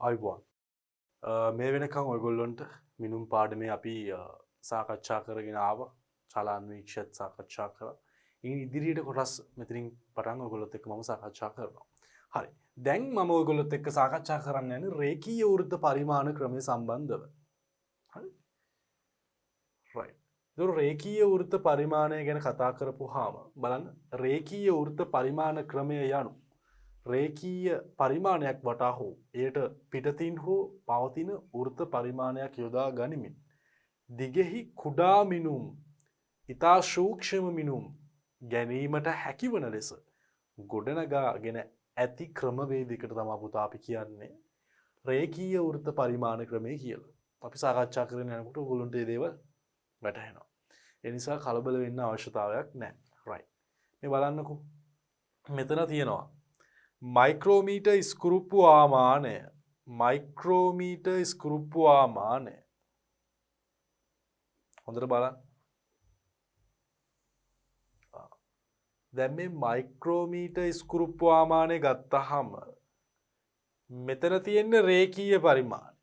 අයිබෝන් මේ වෙනකං ඔයගොල්ලොන්ට මිනුම් පාඩමේ අපි සාකච්ඡා කරගෙන ආව චලාන්වීක්ෂත් සාකච්ඡා කර ඉදිරියට කොටස් මෙතිරින් පටන් ඔගොලොත් එක්ක මම සාකච්ඡා කරනවා. හරි දැන් මම ඔයගොල්ලොත් එක්ක සාකච්ඡා කරන්න යන්නේ රේඛීය වෘත්ත පරිමාණ ක්‍රමය සම්බන්ධව. හරි රයිට්. ඒක රේඛීය වෘත්ත පරිමාණය ගැන කතා කරපුවාම බලන්න රේඛීය වෘත්ත පරිමාණ ක්‍රමය යනු රේඛීය පරිමාණයක් වටා හෝ එයට පිටතින් හෝ පවතින වෘත්ත පරිමාණයක් යොදා ගනිමින් දිගෙහි කුඩා මිනුම් ඉතා සූක්ෂම මිනුම් ගැනීමට හැකිවන ලෙස ගොඩනගාගෙන ඇති ක්‍රමවේදයකට තමයි පුතා අපි කියන්නේ රේඛීය වෘත්ත පරිමාණ ක්‍රමය කියලා. අපි සාකච්ඡා කරගෙන යනකොට ඔයගොල්ලන්ට මේ දේවල් වැටහෙනවා. ඒ නිසා කලබල වෙන්න අවශ්‍යතාවයක් නැහැ. රයිට්. මේ බලන්නකෝ. මෙතන තියෙනවා මයික්‍රෝමීටර් ස්ක්‍රූප්පු ආමානය මයික්‍රෝමීටර් ස්ක්‍රූප්පු ආමානය හොඳට බලන්න. දැන් මේ මයික්‍රෝමීටර් ස්ක්‍රූප්පු ආමානය ගත්තාම මෙතන තියෙන රේඛීය පරිමාණය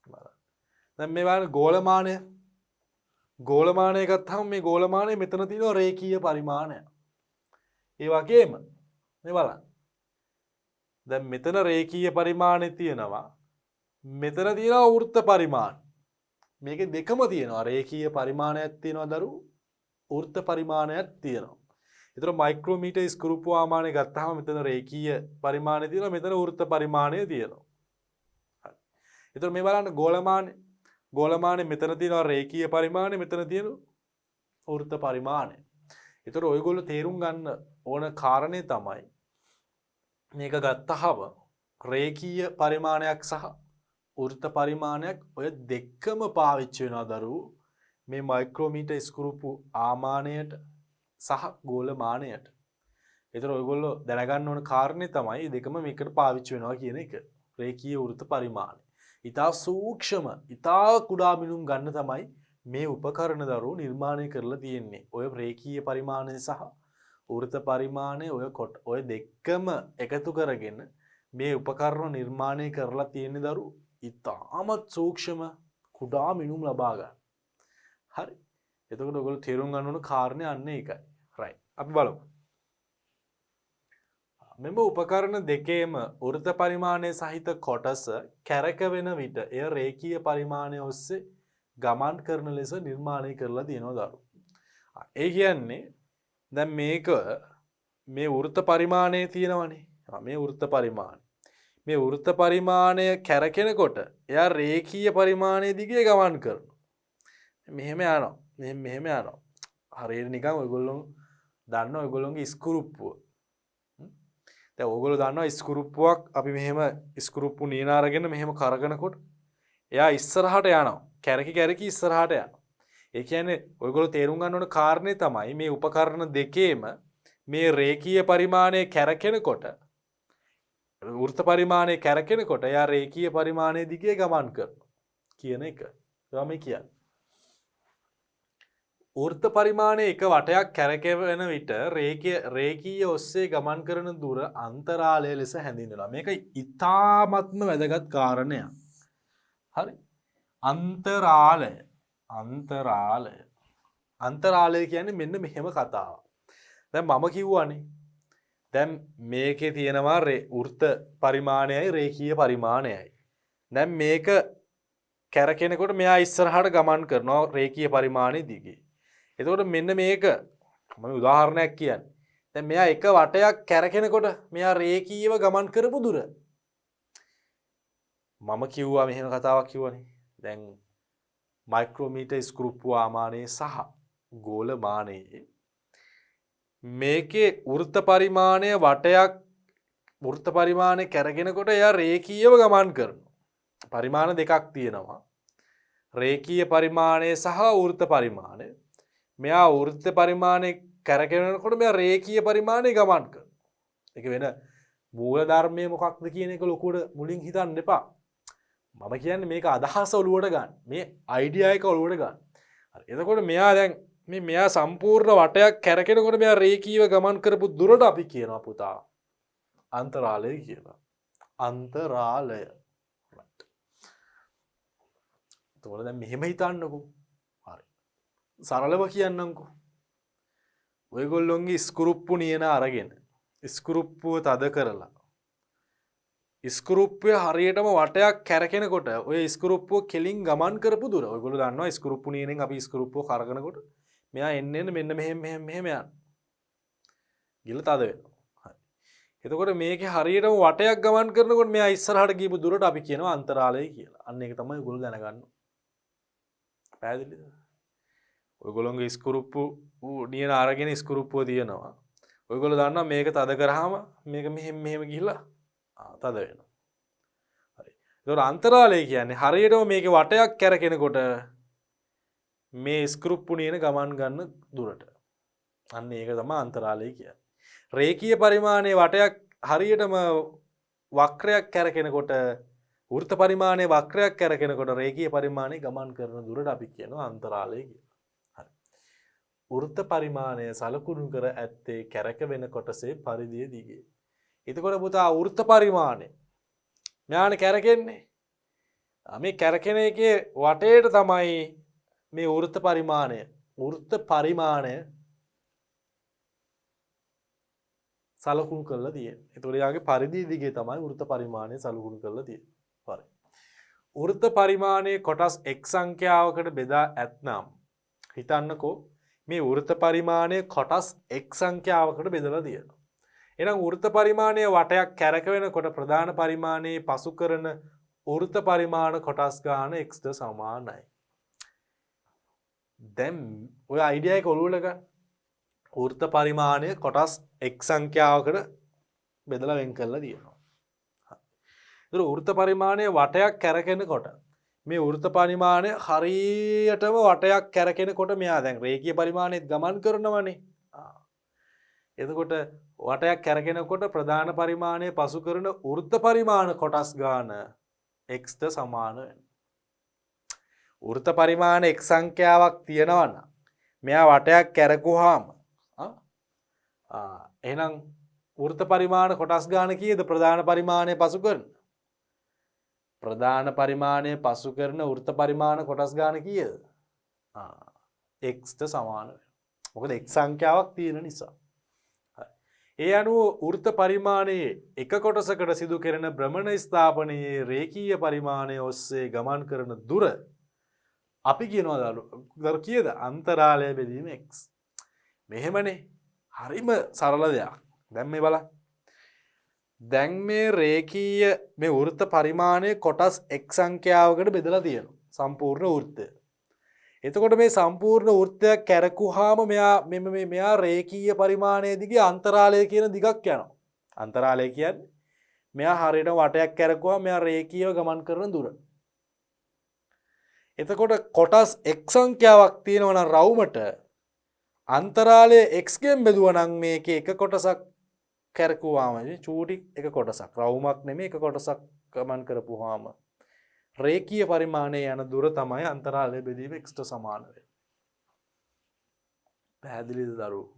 බලන්න. දැන් මේ බලන්න ගෝලමානය ගත්තාම මේ ගෝලමානය මෙතන තියෙන රේඛීය පරිමාණය. ඒ වගේම මේ බලන්න. දැන් මෙතන රේඛීය පරිමාණය තියෙනවා. මෙතන තියෙනවා වෘත්ත පරිමාණ. මේකේ දෙකම තියෙනවා. රේඛීය පරිමාණයක් තියෙනවා දරු වෘත්ත පරිමාණයක් තියෙනවා. ඒතර මයික්‍රෝමීටර් ස්ක්‍රූප්පු ආමානය ගත්තාම මෙතන රේඛීය පරිමාණය තියෙනවා. මෙතන වෘත්ත පරිමාණය තියෙනවා. හරි. ඒතර මේ බලන්න ගෝලමානය මෙතන තියෙනවා රේඛීය පරිමාණය මෙතන තියෙනවා වෘත්ත පරිමාණය. ඒතර ඔයගොල්ලෝ තේරුම් ගන්න ඕන කාරණේ තමයි මේක ගත්තහම රේඛීය පරිමාණයක් සහ වෘත්ත පරිමාණයක් ඔය දෙකම පාවිච්චි වෙනවා දරුවෝ මේ මයික්‍රෝමීටර් ස්ක්‍රූප්පු ආමානයට සහ ගෝලමානයට. ඒතර ඔයගොල්ලෝ දැනගන්න ඕන කාරණේ තමයි දෙකම මේකට පාවිච්චි වෙනවා කියන එක. රේඛීය වෘත්ත පරිමාණය. ඊටා සූක්ෂම, ඊටා කුඩා මිනුම් ගන්න තමයි මේ උපකරණ දරුවෝ නිර්මාණය කරලා තියෙන්නේ. ඔය රේඛීය පරිමාණය සහ වෘත්ත පරිමාණය ඔය දෙකම එකතු කරගෙන මේ උපකරණ නිර්මාණය කරලා තියෙන දරුවෝ ඉතාමත් සූක්ෂම කුඩා මිනුම් ලබා ගන්න. හරි. එතකොට ඔයගොල්ලෝ තේරුම් ගන්න ඕන කාරණේ අන්න ඒකයි. රයිට්. අපි බලමු. මෙම උපකරණ දෙකේම වෘත්ත පරිමාණය සහිත කොටස කැරකෙන විට එය රේඛීය පරිමාණය ඔස්සේ ගමන් කරන ලෙස නිර්මාණය කරලා තියෙනවා දරුවෝ. ඒ කියන්නේ දැන් මේක මේ වෘත්ත පරිමාණය තියෙනවනේ. මේ වෘත්ත පරිමාණය. මේ වෘත්ත පරිමාණය කැරකෙනකොට එයා රේඛීය පරිමාණය දිගේ ගමන් කරනවා. මෙහෙම යනවා. මෙහෙම යනවා. හරියට නිකන් ඔයගොල්ලෝ දන්නවා ඔයගොල්ලෝගේ ස්ක්‍රූප්පුව. දැන් ඔයගොල්ලෝ දන්නවා ස්ක්‍රූප්පුවක් අපි මෙහෙම ස්ක්‍රූප්පු නියන අරගෙන මෙහෙම කරගෙනකොට එයා ඉස්සරහට යනවා. කැරකි ඉස්සරහට යනවා. ඒ කියන්නේ ඔයගොල්ලෝ තේරුම් ගන්න ඕන කාරණේ තමයි මේ උපකරණ දෙකේම මේ රේඛීය පරිමාණය කැරකෙනකොට වෘත්ත පරිමාණය කැරකෙනකොට එයා රේඛීය පරිමාණය දිගේ ගමන් කරනවා කියන එක. ඒවා මේ කියන්නේ. වෘත්ත පරිමාණය එක වටයක් කැරකෙන විට රේඛීය ඔස්සේ ගමන් කරන දුර අන්තරාලය ලෙස හැඳින්වෙනවා. මේක ඉතාමත්ම වැදගත් කාරණයක්. හරි. අන්තරාලය කියන්නේ මෙන්න මෙහෙම කතාවක්. දැන් මම කිව්වනේ. දැන් මේකේ තියෙනවා වෘත්ත පරිමාණයයි රේඛීය පරිමාණයයි. දැන් මේක කැරකෙනකොට මෙයා ඉස්සරහට ගමන් කරනවා රේඛීය පරිමාණය දිගේ. එතකොට මෙන්න මේක මම උදාහරණයක් කියන්නේ. දැන් මෙයා එක වටයක් කැරකෙනකොට මෙයා රේඛීයව ගමන් කරපු දුර. මම කිව්වා මෙහෙම කතාවක් කිව්වනේ. දැන් මයික්‍රෝමීටර් ස්ක්‍රූප්පු ආමානයේ සහ ගෝලමානයේ මේකේ වෘත්ත පරිමාණය කැරගෙනකොට එයා රේඛීයව ගමන් කරනවා. පරිමාණ දෙකක් තියෙනවා. රේඛීය පරිමාණය සහ වෘත්ත පරිමාණය. මෙයා වෘත්ත පරිමාණය කැරගෙනකොට මෙයා රේඛීය පරිමාණය ගමන් කරනවා. ඒක වෙන මූල ධර්මයේ මොකක්ද කියන එක ලොකුවට මුලින් හිතන්න එපා. මම කියන්නේ මේක අදහස ඔලුවට ගන්න. මේ අයිඩියා එක ඔලුවට ගන්න. හරි. එතකොට මෙයා සම්පූර්ණ වටයක් කැරකෙනකොට මෙයා රේඛීයව ගමන් කරපු දුරට අපි කියනවා පුතා අන්තරාලය කියලා. අන්තරාලය. එතකොට දැන් මෙහෙම හිතන්නකෝ. හරි. සරලව කියන්නම්කෝ. ඔයගොල්ලොන්ගේ ස්කුරුප්පු නියන අරගෙන ස්කුරුප්පුව තද කරලා ස්කුරුප්පුවේ හරියටම වටයක් කැරකෙනකොට ඔය ස්කුරුප්පුව කෙලින් ගමන් කරපු දුර ඔයගොල්ලෝ දන්නවා ස්කුරුප්පු නියනෙන් අපි ස්කුරුප්පුව කරකනකොට මෙයා එන්න මෙන්න මෙහෙම යනවා. ගිල තද වෙනවා. හරි. එතකොට මේකේ හරියටම වටයක් ගමන් කරනකොට මෙයා ඉස්සරහට ගියපු දුරට අපි කියනවා අන්තරාලය කියලා. අන්න ඒක තමයි ඔයගොල්ලෝ දැනගන්න. පැහැදිලිද? ඔයගොල්ලෝගේ ස්කුරුප්පු නියන අරගෙන ස්කුරුප්පුව තියෙනවා. ඔයගොල්ලෝ දන්නවා මේක තද කරාම මේක මෙහෙම ගිහිල්ලා තද වෙනවා. හරි. ඒතකොට අන්තරාලය කියන්නේ හරියටම මේකේ වටයක් කැරකෙනකොට මේ ස්ක්‍රුප්පු නියන ගමන් ගන්න දුරට. අන්න ඒක තමයි අන්තරාලය කියන්නේ. රේඛීය පරිමාණයේ වටයක් හරියටම වක්‍රයක් කැරකෙනකොට වෘත්ත පරිමාණයේ වක්‍රයක් කැරකෙනකොට රේඛීය පරිමාණයේ ගමන් කරන දුරට අපි කියනවා අන්තරාලය කියලා. හරි. වෘත්ත පරිමාණය සලකුණු කර ඇත්තේ කැරක වෙන කොටසේ පරිධිය දිගේ. එතකොට පුතා වෘත්ත පරිමාණය ඥාන කැරකෙන්නේ. මේ කැරකෙන එකේ වටේට තමයි මේ වෘත්ත පරිමාණය සලකුණු කරලා තියෙන්නේ. ඒතකොට යාගේ පරිධිය දිගේ තමයි වෘත්ත පරිමාණය සලකුණු කරලා තියෙන්නේ. හරි. වෘත්ත පරිමාණයේ කොටස් x සංඛ්‍යාවකට බෙදා ඇතනම් හිතන්නකෝ මේ වෘත්ත පරිමාණය කොටස් x සංඛ්‍යාවකට බෙදලා තියෙනවා. එහෙනම් වෘත්ත පරිමාණයේ වටයක් කැරක වෙනකොට ප්‍රධාන පරිමාණයේ පසු කරන වෘත්ත පරිමාණ කොටස් ගාන x ද සමානයි. දැන් ඔය අයිඩියා එක ඔළුවට ගන්න. වෘත්ත පරිමාණය කොටස් x සංඛ්‍යාවකට බෙදලා වෙන් කරලා තියෙනවා. ඒතර වෘත්ත පරිමාණයේ වටයක් කැරකෙනකොට මේ වෘත්ත පරිමාණය හරියටම වටයක් කැරකෙනකොට මෙයා දැන් රේඛීය පරිමාණයත් ගමන් කරනවනේ. එතකොට වටයක් කැරකෙනකොට ප්‍රධාන පරිමාණය පසු කරන වෘත්ත පරිමාණ කොටස් ගාන x ද සමාන වෙනවා. වෘත්ත පරිමාණ x සංඛ්‍යාවක් තියෙනවා නම් මෙයා වටයක් කැරකුවාම එහෙනම් වෘත්ත පරිමාණ කොටස් ගාන කීයද ප්‍රධාන පරිමාණය පසු කරන? ප්‍රධාන පරිමාණය පසු කරන වෘත්ත පරිමාණ කොටස් ගාන කීයද? x ට සමාන වෙනවා. මොකද x සංඛ්‍යාවක් තියෙන නිසා. ඒ අනුව වෘත්ත පරිමාණයේ එක කොටසකට සිදු කෙරෙන භ්‍රමණ ස්ථාපනයේ රේඛීය පරිමාණය ඔස්සේ ගමන් කරන දුර අපි කියනවා දරු කීයද? අන්තරාලය බෙදීම x. මෙහෙමනේ. හරිම සරල දෙයක්. දැන් මේ බලන්න. දැන් මේ රේඛීය මේ වෘත්ත පරිමාණයේ කොටස් x සංඛ්‍යාවකට බෙදලා තියෙනවා. සම්පූර්ණ වෘත්තය. එතකොට මේ සම්පූර්ණ වෘත්තයක් කැරකුවාම මෙයා රේඛීය පරිමාණයේ දිගේ අන්තරාලය කියන දිගක් යනවා. අන්තරාලය කියන්නේ මෙයා හරියට වටයක් කැරකුවාම මෙයා රේඛීයව ගමන් කරන දුර. එතකොට කොටස් x සංඛ්‍යාවක් තියෙනවා නම් රවුමට අන්තරාලය x ගෙන් බෙදුවා නම් මේකේ එක කොටසක් කැරකුවාම චූටි එක කොටසක් රවුමක් නෙමෙයි එක කොටසක් ගමන් කරපුවාම රේඛීය පරිමාණයේ යන දුර තමයි අන්තරාලය බෙදීම x ට සමාන වෙන්නේ. පැහැදිලිද දරුවෝ?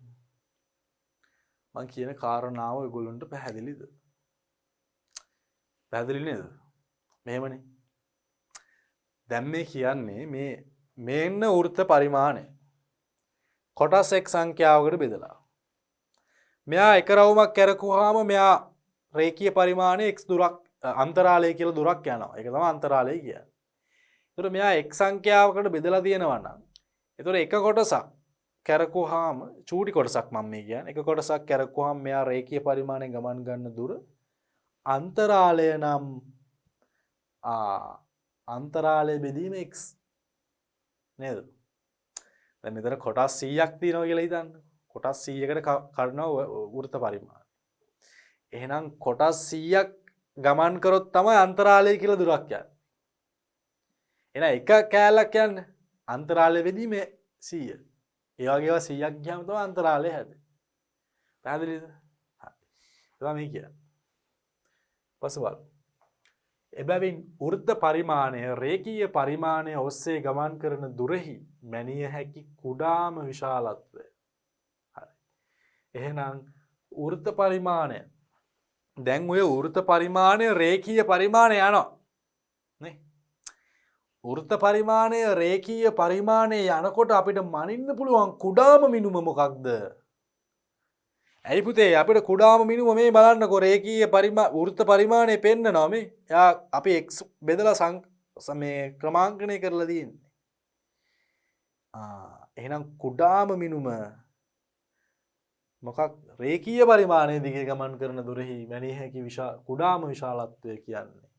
මම කියන කාරණාව ඔයගොල්ලන්ට පැහැදිලිද? පැහැදිලි නේද? මෙහෙමනේ. දැන් මේ කියන්නේ මේන්න වෘත්ත පරිමාණය කොටස් x සංඛ්‍යාවකට බෙදලා. මෙයා එක රවුමක් කැරකුවාම මෙයා රේඛීය පරිමාණය x දුරක් අන්තරාලය කියලා දුරක් යනවා. ඒක තමයි අන්තරාලය කියන්නේ. ඒතර මෙයා x සංඛ්‍යාවකට බෙදලා තියෙනවා නම් ඒතර එක කොටසක් කැරකුවාම චූටි කොටසක් මම මේ කියන්නේ. එක කොටසක් කැරකුවාම මෙයා රේඛීය පරිමාණයෙන් ගමන් ගන්න දුර අන්තරාලය නම් අන්තරාලය බෙදීම x නේද? දැන් මෙතන කොටස් 100ක් තියෙනවා කියලා හිතන්න. කොටස් 100කට කඩනවා වෘත්ත පරිමාණය. එහෙනම් කොටස් 100ක් ගමන් කරොත් තමයි අන්තරාලය කියලා දුරක් යන්නේ. එහෙනම් එක කෑල්ලක් යන්නේ අන්තරාලය බෙදීම 100. ඒ වගේ ඒවා 100ක් ගියාම තමයි අන්තරාලය හැදෙන්නේ. පැහැදිලිද? හරි. ඒක මේ කියන්නේ. පසුබල. එබැවින් වෘත්ත පරිමාණය රේඛීය පරිමාණය ඔස්සේ ගමන් කරන දුරෙහි මැනිය හැකි කුඩාම විශාලත්වය. හරි. එහෙනම් වෘත්ත පරිමාණය දැන් ඔය වෘත පරිමාණය රේඛීය පරිමාණය යනවා නේ. වෘත පරිමාණය රේඛීය පරිමාණය යනකොට අපිට මනින්න පුළුවන් කුඩාම මිනුම මොකක්ද? ඇයි පුතේ අපිට කුඩාම මිනුම මේ බලන්නකො රේඛීය වෘත පරිමාණය පෙන්නනවා මේ. එයා අපි x බෙදලා මේ ක්‍රමාංකණය කරලා තියෙන්නේ. එහෙනම් කුඩාම මිනුම මොකක් රේඛීය පරිමාණය දිගේ ගමන් කරන දොරෙහි මැනිය හැකි කුඩාම විශාලත්වය කියන්නේ.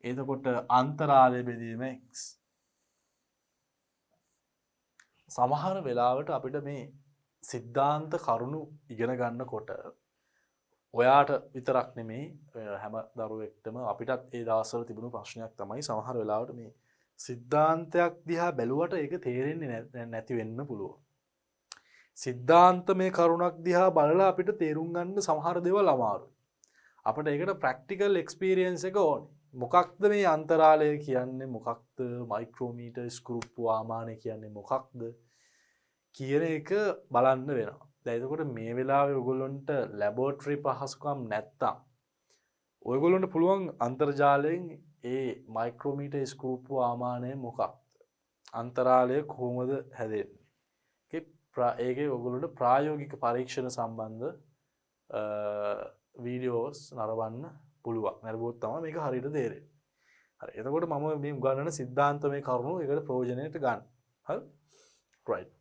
එතකොට අන්තරාලය බෙදීම x. සමහර වෙලාවට අපිට මේ සිද්ධාන්ත කරුණු ඉගෙන ගන්නකොට ඔයාට විතරක් නෙමේ හැම දරුවෙක්ටම අපිටත් ඒ දවස්වල තිබුණු ප්‍රශ්නයක් තමයි සමහර වෙලාවට මේ සිද්ධාන්තයක් දිහා බැලුවට ඒක තේරෙන්නේ නැති වෙන්න පුළුවන්. සිද්ධාන්ත මේ කරුණක් දිහා බලලා අපිට තේරුම් ගන්න සමහර දේවල් අමාරුයි. අපිට ඒකට ප්‍රැක්ටිකල් එක්ස්පීරියන්ස් එක ඕනේ. මොකක්ද මේ අන්තරාලය කියන්නේ මොකක්ද මයික්‍රෝමීටර් ස්ක්‍රූප් ආමානය කියන්නේ මොකක්ද කියන එක බලන්න වෙනවා. දැන් එතකොට මේ වෙලාවේ ඔයගොල්ලන්ට ලැබොරටරි පහසුකම් නැත්තම් ඔයගොල්ලන්ට පුළුවන් අන්තර්ජාලයෙන් ඒ මයික්‍රෝමීටර් ස්ක්‍රූප් ආමානය මොකක්ද? අන්තරාලය කොහොමද හැදෙන්නේ? ඒකේ ඔයගොල්ලන්ට ප්‍රායෝගික පරීක්ෂණ සම්බන්ධ වීඩියෝස් නරඹන්න පුළුවන්. නරඹුවොත් තමයි මේක හරියට තේරෙන්නේ. හරි. එතකොට මම මේ උගන්වන සිද්ධාන්තමය කරුණු ඒකට ප්‍රයෝජනයට ගන්න. හරි? right.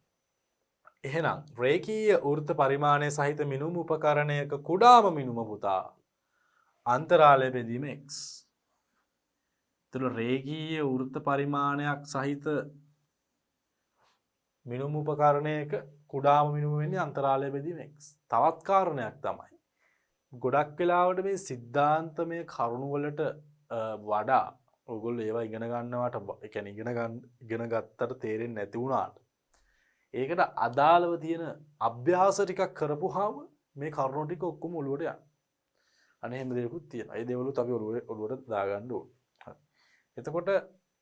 එහෙනම් රේඛීය වෘත්ත පරිමාණය සහිත මිනුම් උපකරණයක කුඩාම මිනුම පුතා අන්තරාලය බෙදීම x. එතකොට රේඛීය වෘත්ත පරිමාණයක් සහිත මිනුම් උපකරණයක කුඩාම මිනුම වෙන්නේ අන්තරාලය බෙදීම x. තවත් කාරණයක් තමයි ගොඩක් වෙලාවට මේ සිද්ධාන්තමය කරුණු වලට වඩා ඔයගොල්ලෝ ඒවා ඉගෙන ගන්නවට ඒ කියන්නේ ඉගෙන ගත්තට තේරෙන්නේ නැති වුණාට ඒකට අදාළව තියෙන අභ්‍යාස ටිකක් කරපුවාම මේ කරුණු ටික ඔක්කොම ඔළුවට යනවා. අනේ එහෙම දේකුත් තියෙනවා. ඒ දේවලුත් අපි ඔළුවට දාගන්න ඕනේ. එතකොට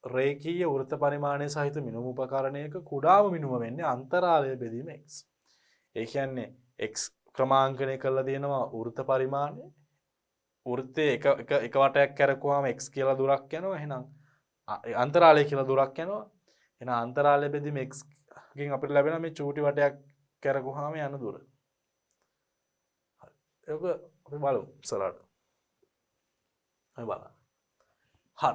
රේඛීය වෘත්ත පරිමාණය සහිත මිනුම් උපකරණයක කුඩාම මිනුම වෙන්නේ අන්තරාලය බෙදීම x. ඒ කියන්නේ x ක්‍රමාංකණය කරලා තියෙනවා වෘත්ත පරිමාණය. වෘත්තයේ එක වටයක් කරකුවාම x කියලා දුරක් යනවා. එහෙනම් අන්තරාලය කියලා දුරක් යනවා. එහෙනම් අන්තරාලය බෙදීම x ගෙන් අපිට ලැබෙන මේ චූටි වටයක් කරකුවාම යන දුර. හරි. ඒක අපි බලමු ඉස්සරහට. අපි බලන්න. හරි.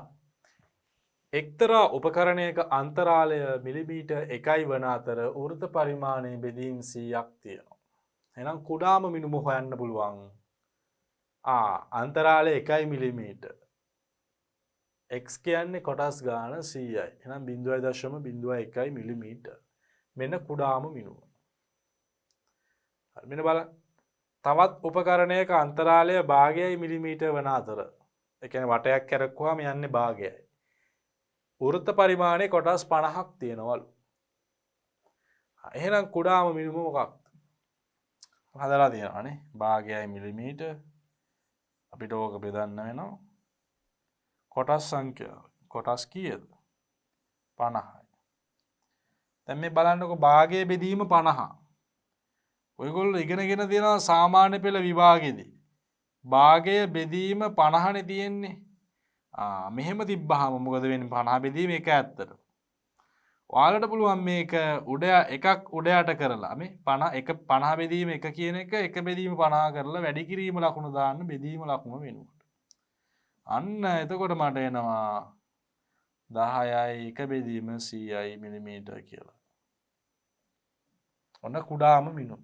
එක්තරා උපකරණයක අන්තරාලය මිලිමීටර් 1යි වන අතර වෘත්ත පරිමාණය බෙදීම් 100ක් තියෙනවා. එහෙනම් කුඩාම මිනුම හොයන්න පුළුවන්. අන්තරාලය 1 මිලිමීටර්. x කියන්නේ කොටස් ගාන 100යි. එහෙනම් 0.01 මිලිමීටර්. මෙන්න කුඩාම මිනුම. හරි මෙන්න බලන්න. තවත් උපකරණයක අන්තරාලය භාගයයි මිලිමීටර් වන අතර. ඒ කියන්නේ වටයක් කරකුවාම යන්නේ භාගයයි. වෘත්ත පරිමාණය කොටස් 50ක් තියෙනවලු. එහෙනම් කුඩාම මිනුම මොකක්ද? හදලා තියෙනවානේ. භාගයයි මිලිමීටර්. අපිට ඕක බෙදන්න වෙනවා. කොටස් සංඛ්‍යාව. කොටස් කීයද? 50යි. දැන් මේ බලන්නකො භාගයේ බෙදීම 50. ඔයගොල්ලෝ ඉගෙනගෙන තියෙනවා සාමාන්‍ය පෙළ විභාගෙදී. භාගය බෙදීම 50නේ තියෙන්නේ. මෙහෙම තිබ්බහම මොකද වෙන්නේ 50 බෙදීම එක ඇත්තට. ඔයාලට පුළුවන් මේක එකක් උඩ යට කරලා මේ 50 බෙදීම එක කියන එක බෙදීම 50 කරලා වැඩි කිරීම ලකුණු දාන්න බෙදීම ලකුණ වෙනුවට. අන්න එතකොට මට එනවා 10යි එක බෙදීම 100යි මිලිමීටර් කියලා. ඔන්න කුඩාම මිනුම.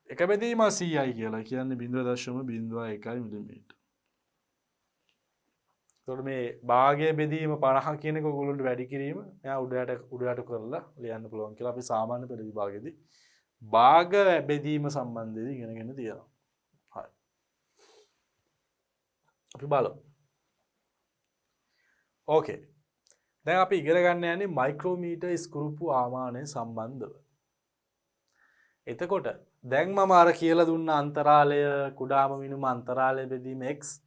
එක බෙදීම 100යි කියලා කියන්නේ 0.01 මිලිමීටර්. එතකොට මේ භාගය බෙදීම 50 කියන එක ඔයගොල්ලන්ට වැඩි කිරීම මෙයා උඩ යට කරලා ලියන්න පුළුවන් කියලා අපි සාමාන්‍ය පෙළ විභාගෙදී භාග බෙදීම සම්බන්ධයෙන් ඉගෙනගෙන තියෙනවා. හරි. අපි බලමු. ඕකේ. දැන් අපි ඉගෙන ගන්න යන්නේ මයික්‍රෝමීටර් ස්ක්‍රූපු ආමානය සම්බන්ධව. එතකොට දැන් මම අර කියලා දුන්න අන්තරාලය කුඩාම මිනුම අන්තරාලය බෙදීම x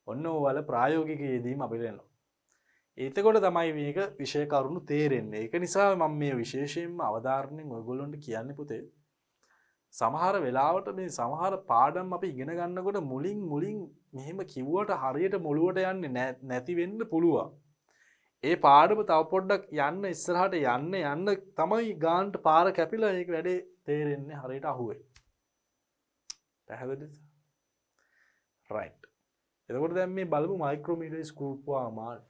ඔන්න ඔයාල ප්‍රායෝගික යෙදීම අපිට එනවා. එතකොට තමයි මේක විෂය කරුණු තේරෙන්නේ. ඒක නිසා මම මේ විශේෂයෙන්ම අවධාරණයෙන් ඔයගොල්ලන්ට කියන්නේ පුතේ සමහර වෙලාවට මේ සමහර පාඩම් අපි ඉගෙන ගන්නකොට මුලින් මෙහෙම කිව්වට හරියට මොළුවට යන්නේ නැති වෙන්න පුළුවන්. ඒ පාඩම තව පොඩ්ඩක් යන්න ඉස්සරහට යන්න තමයි ගානට පාර කැපිලා ඒක වැඩේ තේරෙන්නේ හරියට අහුවෙන්නේ. පැහැදිලිද? right. එතකොට දැන් මේ බලමු මයික්‍රෝමීටර් ස්ක්‍රූප්පු ආමානය.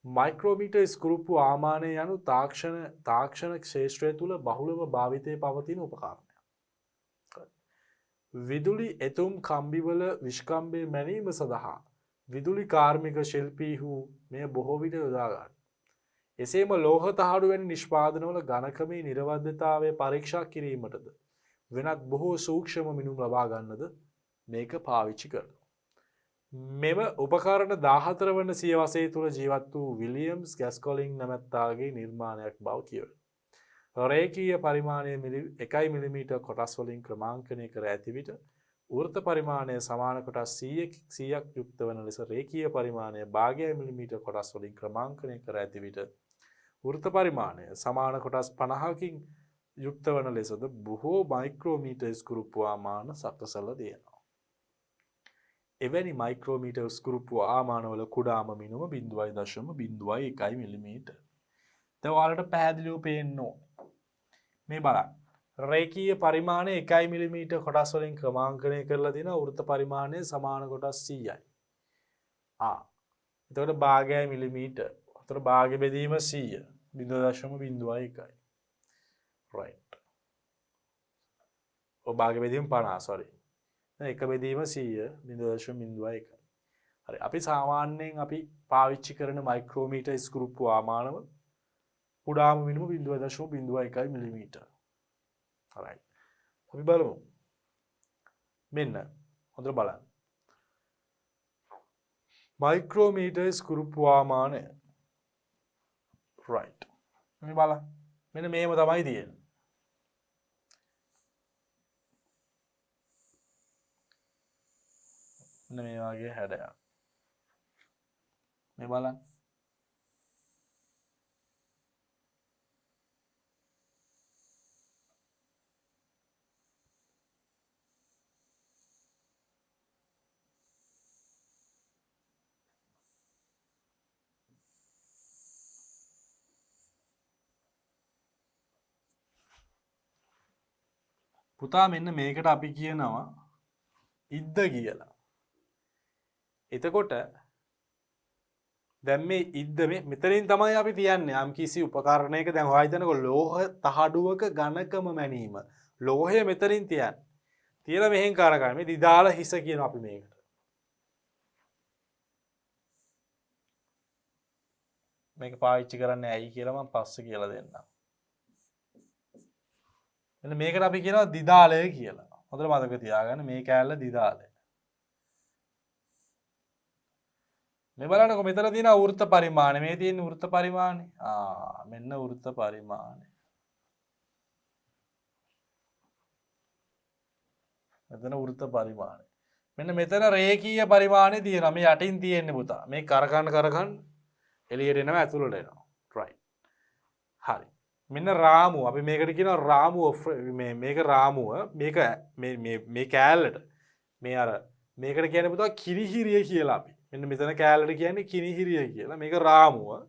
මයික්‍රෝමීටර් ස්ක්‍රූප්පු ආමානය යනු තාක්ෂණ ක්ෂේත්‍රය තුළ බහුලව භාවිතයේ පවතින උපකරණයක්. විදුලි එතුම් කම්බිවල විශ්කම්භය මැනීම සඳහා විදුලි කාර්මික ශිල්පීහු මෙය බොහෝ විට යොදා ගන්න. එසේම ලෝහ තහඩු වැනි නිෂ්පාදනවල ඝනකමේ නිර්වද්‍යතාවය පරීක්ෂා කිරීමටද වෙනත් බොහෝ සූක්ෂම මිනුම් ලබා ගන්නද මේක පාවිච්චි කරනවා. මෙම උපකරණ 14 වන සියවසේ තුල ජීවත් වූ විලියම්ස් ගැස්කොලින් නැමැත්තාගේ නිර්මාණයක් බව කියවෙනවා. රේඛීය පරිමාණය 1 මිලිමීටර් කොටස් වලින් ක්‍රමාංකනය කර ඇති විට වෘත්ත පරිමාණය සමාන කොටස් 100ක් යුක්ත වන ලෙස රේඛීය පරිමාණය භාගය මිලිමීටර් කොටස් වලින් ක්‍රමාංකනය කර ඇති විට වෘත්ත පරිමාණය සමාන කොටස් 50කින් යුක්ත වන ලෙසද බොහෝ මයික්‍රෝමීටර් ස්ක්‍රූප්පු ආමාන සකසලා දෙනවා. එවැනි මයික්‍රෝමීටර් ස්ක්‍රූප්පු ආමානවල කුඩාම මිනුම 0.01 මිලිමීටර්. දැන් ඔයාලට පැහැදිලිව පේන්න ඕන. මේ බලන්න. රේඛීය පරිමාණය 1 මිලිමීටර් කොටස් වලින් ක්‍රමාංකනය කරලා තියෙනවා වෘත්ත පරිමාණය සමාන කොටස් 100යි. එතකොට භාගය මිලිමීටර්. එතකොට භාගය බෙදීම 100 0.01. right. භාගය බෙදීම 50 sorry. එක බෙදීම 100 0.01. හරි. අපි සාමාන්‍යයෙන් අපි පාවිච්චි කරන මයික්‍රෝමීටර් ස්ක්‍රූප්පු ආමානව කුඩාම මිනුම 0.01 මිලිමීටර්. right. අපි බලමු. මෙන්න හොඳට බලන්න. මයික්‍රෝමීටර් ස්ක්‍රූප්පු ආමානය. right. අපි බලන්න. මෙන්න මේව තමයි තියෙන්නේ. මෙන්න මේ වගේ හැඩයක්. මේ බලන්න. පුතා මෙන්න මේකට අපි කියනවා ඉද්ද කියලා. එතකොට දැන් මේ ඉද්ද මෙතනින් තමයි අපි තියන්නේ යම් කිසි උපකරණයක දැන් හොයා හිතනකො ලෝහ තහඩුවක ඝනකම මැනීම. ලෝහය මෙතනින් තියන්නේ. තියලා මෙහෙන් කරගන්න. මේ දිදාල හිස කියනවා අපි මේකට. මේක පාවිච්චි කරන්නේ ඇයි කියලා මම පස්සේ කියලා දෙන්නම්. මෙන්න මේකට අපි කියනවා දිදාලය කියලා. හොඳට මතක තියාගන්න මේ කෑල්ල දිදාලය. මේ බලන්නකො මෙතන තියෙන වෘත්ත පරිමාණය. මේ තියෙන වෘත්ත පරිමාණය. මෙන්න වෘත්ත පරිමාණය. මෙතන වෘත්ත පරිමාණය. මෙන්න මෙතන රේඛීය පරිමාණය තියෙනවා. මේ යටින් තියෙන්නේ පුතා. මේ කරකන් එළියට එනවා ඇතුළට එනවා. right. හරි. මෙන්න රාමුව. අපි මේකට කියනවා රාමුව මේක රාමුව. මේක මේ කෑල්ලට මේ අර මේකට කියන්නේ පුතා කිරිහිරිය කියලා අපි. මෙන්න මෙතන කෑල්ලට කියන්නේ කිනිහිරිය කියලා. මේක රාමුව.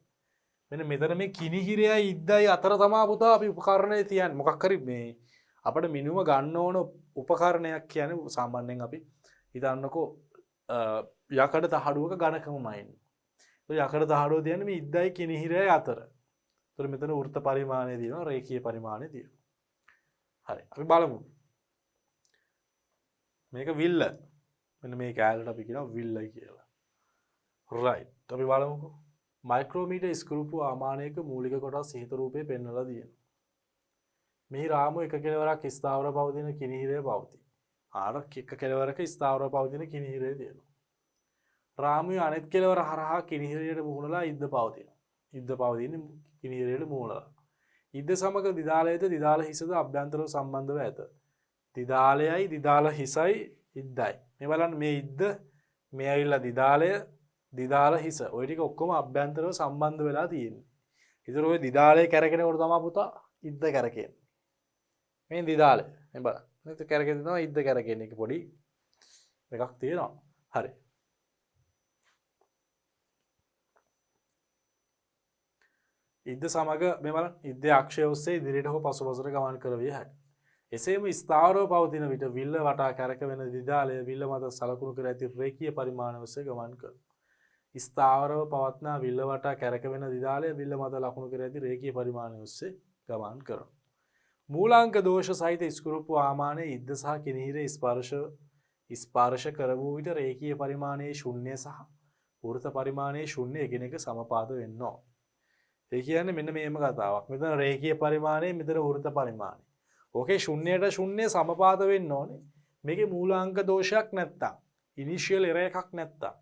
මෙන්න මෙතන මේ කිනිහිරියයි ඉද්දයි අතර තමයි පුතා අපි උපකරණය තියන්නේ. මොකක් හරි මේ අපිට මිනුම ගන්න ඕන උපකරණයක් කියන්නේ සාමාන්‍යයෙන් අපි හිතන්නකෝ යකඩ තහඩුවක ඝනකමමයි ඉන්නේ. ඒ යකඩ තහඩුව තියන්නේ මේ ඉද්දයි කිනිහිරියයි අතර. ඒතර මෙතන වෘත්ත පරිමාණය තියෙනවා රේඛීය පරිමාණය තියෙනවා. හරි. අපි බලමු. මේක විල්ල. මෙන්න මේ කෑල්ලට අපි කියනවා විල්ලයි කියලා. right. අපි බලමුකෝ. මයික්‍රෝමීටර් ස්ක්‍රූප්පු ආමානයක මූලික කොටස් සිහිත රූපේ පෙන්වලා තියෙනවා. මේ රාමුව එක කෙලවරක් ස්ථාවර පවතින කිනිහිරය පවතී. ආර එක කෙලවරක ස්ථාවර පවතින කිනිහිරය තියෙනවා. රාමුවේ අනෙත් කෙලවර හරහා කිනිහිරයට මුහුණලා ඉද්ද පවතිනවා. ඉද්ද පවතින කිනිහිරයට මුහුණලා. ඉද්ද සමග දිදාලයද දිදාල හිසද අභ්‍යන්තරව සම්බන්ධව ඇත. දිදාලයයි දිදාල හිසයි ඉද්දයි. මේ බලන්න මේ ඉද්ද මේ ඇවිල්ලා දිදාලය දිදාල හිස ඔය ටික ඔක්කොම අභ්‍යන්තරව සම්බන්ධ වෙලා තියෙන්නේ. ඒතර ඔය දිදාලය කැරකෙනකොට තමයි පුතා ඉද්ද කැරකෙන්නේ. මේ දිදාලය මේ බලන්න. නැත්නම් කැරකෙනවා ඉද්ද කැරකෙන එක පොඩි එකක් තියෙනවා. හරි. ඉද්ද සමග මේ බලන්න ඉද්දේ අක්ෂය ඔස්සේ ඉදිරියට හෝ පසුපසට ගමන් කරවිය හැකියි. එසේම ස්ථාවරව පවතින විට විල්ල වටා කැරකෙන දිදාලය විල්ල මත සලකුණු කර ඇති රේඛීය පරිමාණ ඔස්සේ ගමන් කරනවා. ස්ථාවරව පවත්නා විල්ල වටා කැරකෙන දිදාලය විල්ල මත ලකුණු කර ඇති රේඛීය පරිමාණ ඔස්සේ ගමන් කරනවා. මූලාංක දෝෂ සහිත ස්කෘප්පු ආමානයේ ඉද්ද සහ කිනිහිරේ ස්පර්ශ කර වූ විට රේඛීය පරිමාණයේ ශුන්‍ය සහ වෘත පරිමාණයේ ශුන්‍ය එකිනෙක සමපාත වෙන්න ඕන. ඒ කියන්නේ මෙන්න මේම කතාවක්. මෙතන රේඛීය පරිමාණය මෙතන වෘත පරිමාණය. ඕකේ ශුන්‍යයට ශුන්‍ය සමපාත වෙන්න ඕනේ. මේකේ මූලාංක දෝෂයක් නැත්තම් ඉනිෂියල් එරර් එකක් නැත්තම්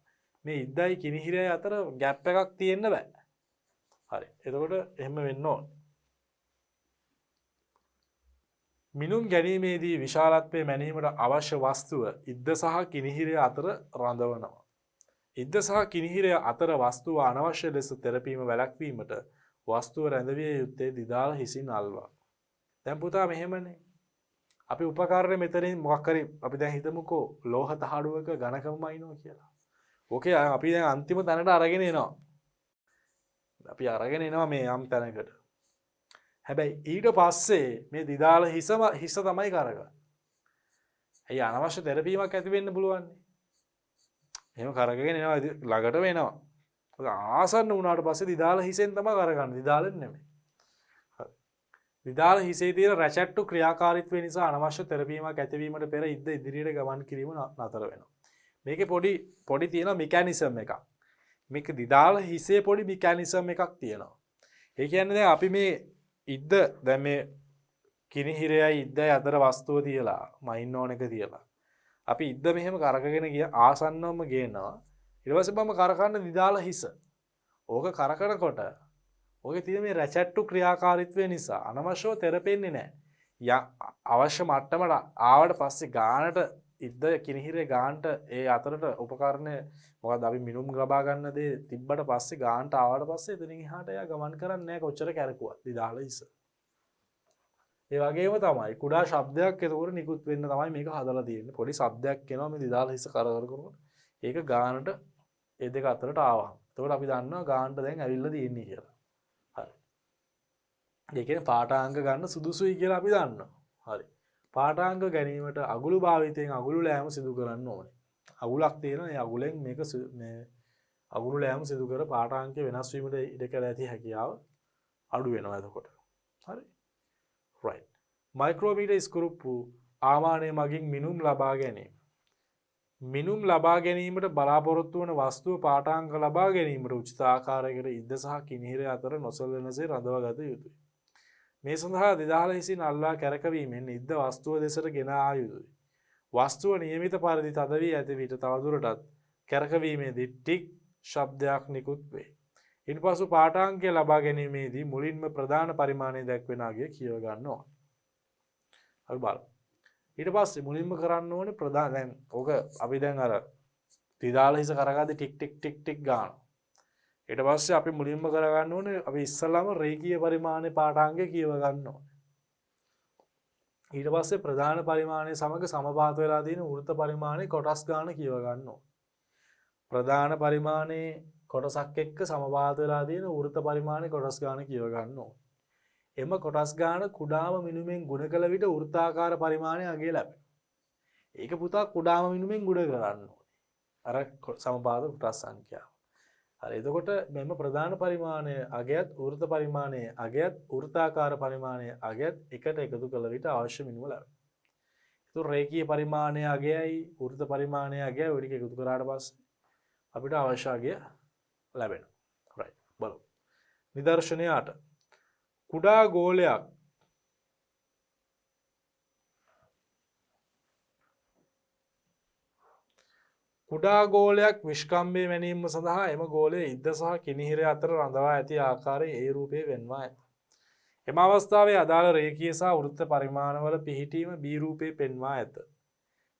මේ ඉද්දයි කිනිහිරයි අතර ગેප් එකක් තියෙන්න බෑ. හරි. එතකොට එහෙම වෙන්න ඕනේ. මිනුම් ගැනීමේදී විශාලත්වය මැනීමට අවශ්‍ය වස්තුව ඉද්ද සහ කිනිහිරය අතර රඳවනවා. ඉද්ද සහ කිනිහිරය අතර වස්තුව අනවශ්‍ය ලෙස තෙරපීම වැළැක්වීමට වස්තුව රැඳවිය යුත්තේ දිදාල හිසින් අල්වා. දැන් පුතා මෙහෙමනේ. අපි උපකරණය මෙතනින් මොකක් හරි අපි දැන් හිතමුකෝ ලෝහ තහඩුවක ඝනකම අයින්නවා කියලා. ඕකේ අපි දැන් අන්තිම තැනට අරගෙන එනවා. අපි අරගෙන එනවා මේ යම් තැනකට. හැබැයි ඊට පස්සේ මේ දිදාල හිස තමයි කරගන්නේ. ඇයි අනවශ්‍ය තෙරපීමක් ඇති වෙන්න පුළුවන්. එහෙම කරගෙන එනවා ළඟට වෙනවා. ආසන්න වුණාට පස්සේ දිදාල හිසෙන් තමයි කරගන්නේ. දිදාලෙන් නෙමෙයි. දිදාල හිසේ තියෙන රැචැට්ටු ක්‍රියාකාරීත්වය නිසා අනවශ්‍ය තෙරපීමක් ඇතිවීමට පෙර ඉද්ද ඉදිරියට ගමන් කිරීම නතර වෙනවා. මේකේ පොඩි තියෙන මෙකැනිසම් එකක්. මේක දිදාල හිසේ පොඩි මෙකැනිසම් එකක් තියෙනවා. ඒ කියන්නේ දැන් අපි මේ ඉද්ද දැන් මේ කිනිහිරයයි ඉද්දයි අතර වස්තුව තියලා මයින් ඕන එක තියලා අපි ඉද්ද මෙහෙම කරකගෙන ගිය ආසන්නවම ගේනවා. ඊට පස්සේ මම කරකන්න දිදාල හිස. ඕක කරකනකොට ඔගේ තියෙන මේ රැචැට්ටු ක්‍රියාකාරීත්වය නිසා අනවශ්‍යව තෙරපෙන්නේ නැහැ. අවශ්‍ය මට්ටමට ආවට පස්සේ ගානට ඉද්ද කිනිහිරේ ගානට ඒ අතරට උපකරණය මොකද අපි මිනුම් ලබා ගන්න දේ තිබ්බට පස්සේ ගානට ආවට පස්සේ එතනින් එහාට එයා ගමන් කරන්නේ නැහැ කොච්චර කැරකුවත් දිදාල හිස. ඒ වගේම තමයි කුඩා ශබ්දයක් එතකොට නිකුත් වෙන්න තමයි මේක හදලා තියෙන්නේ. පොඩි ශබ්දයක් එනවා මේ දිදාල හිස කරකරනකොට. ඒක ගානට ඒ දෙක අතරට ආවම. එතකොට අපි දන්නවා ගානට දැන් ඇවිල්ලා තියෙන්නේ කියලා. හරි. ඒ කියන්නේ පාඨාංග ගන්න සුදුසුයි කියලා අපි දන්නවා. හරි. පාඨාංග ගැනීමට අගුළු භාවිතයෙන් අගුළු ලෑම සිදු කරන්න ඕනේ. අගුලක් තියෙනවා. ඒ අගුලෙන් මේක මේ අගුළු ලෑම සිදු කර පාඨාංක වෙනස් වීමට ඉඩ කර ඇති හැකියාව අඩු වෙනවා එතකොට. හරි. right. මයික්‍රෝමීටර් ස්කෘප්පු ආමානය මගින් මිනුම් ලබා ගැනීම. මිනුම් ලබා ගැනීමට බලාපොරොත්තු වන වස්තුව පාඨාංග ලබා ගැනීමට උචිත ආකාරයකට ඉද්ද සහ කිනිහිර අතර නොසැලෙනසේ රඳවා ගත යුතුයි. මේ සඳහා දිදාල හිසින් අල්ලා කැරකවීමෙන් ඉද්ද වස්තුව දෙසට ගෙන ආ යුතුයි. වස්තුව නියමිත පරිදි තද වී ඇති විට තවදුරටත් කැරකවීමේදී ටික් ශබ්දයක් නිකුත් වේ. ඉන්පසු පාඨාංගය ලබා ගැනීමේදී මුලින්ම ප්‍රධාන පරිමාණය දැක්වෙන අගය කියව ගන්න ඕන. අපි බලමු. ඊට පස්සේ මුලින්ම කරන්න ඕනේ ප්‍රධාන දැන් ඕක අපි දැන් අර දිදාල හිස කරගද්දි ටික් ටික් ටික් ටික් ගන්නවා. ඊට පස්සේ අපි මුලින්ම කරගන්න ඕනේ අපි ඉස්සල්ලාම රේඛීය පරිමාණයේ පාඨාංගය කියව ගන්න ඕනේ. ඊට පස්සේ ප්‍රධාන පරිමාණය සමග සමපාත වෙලා තියෙන වෘත්ත පරිමාණයේ කොටස් ගන්න කියව ගන්න ඕනේ. ප්‍රධාන පරිමාණයේ කොටසක් එක්ක සමපාත වෙලා තියෙන වෘත්ත පරිමාණයේ කොටස් ගන්න කියව ගන්න ඕනේ. එම කොටස් ගන්න කුඩාම මිනුමෙන් ගුණ කළ විට වෘත්තාකාර පරිමාණය අගය ලැබෙනවා. ඒක පුතා කුඩාම මිනුමෙන් ගුණ කරන්න ඕනේ. අර සමපාත කොටස් සංඛ්‍යාව. හරි එතකොට මෙම ප්‍රධාන පරිමාණය අගයත් වෘත්ත පරිමාණයේ අගයත් වෘත්තාකාර පරිමාණයේ අගයත් එකට එකතු කළ විට අවශ්‍ය මිනුම ලැබෙනවා. ඒතකොට රේඛීය පරිමාණයේ අගයයි වෘත්ත පරිමාණයේ අගයයි ඔය ටික එකතු කරාට පස්සේ අපිට අවශ්‍ය අගය ලැබෙනවා. right බලමු. නිදර්ශනය 8. කුඩා ගෝලයක් කුඩා ගෝලයක් විශ්කම්භය වැනීම සඳහා එම ගෝලය ඉද්ද සහ කිනිහිර අතර රඳවා ඇති ආකාරයේ ඒ රූපයේ වෙන්වා ඇත. එම අවස්ථාවේ අදාළ රේඛීය සහ වෘත්ත පරිමාණවල පිහිටීම B රූපයේ පෙන්වා ඇත.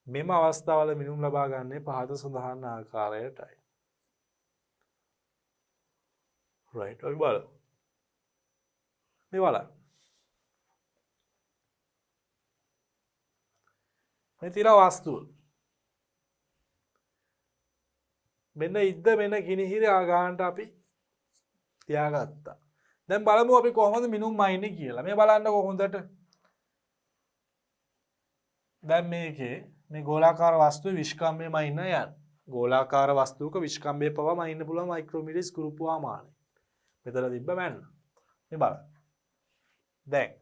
මෙම අවස්ථාවල මිනුම් ලබා ගන්නේ පහත සඳහන් ආකාරයටයි. right අපි බලමු. මේ බලන්න. මේ තියෙන වස්තුව. මෙන්න ඉද්ද මෙන්න කිනිහිර ආගානට අපි තියාගත්තා. දැන් බලමු අපි කොහොමද මිනුම් මයින්නේ කියලා. මේ බලන්නකො හොඳට. දැන් මේකේ මේ ගෝලාකාර වස්තුවේ විස්කම්භය මයින්න යන්නේ. ගෝලාකාර වස්තුවක විස්කම්භය පවා මයින්න පුළුවන් මයික්‍රෝමීටර් ස්ක්‍රූ ප්‍රමාණය. මෙතන තිබ්බ මැන්න. මේ බලන්න. දැන්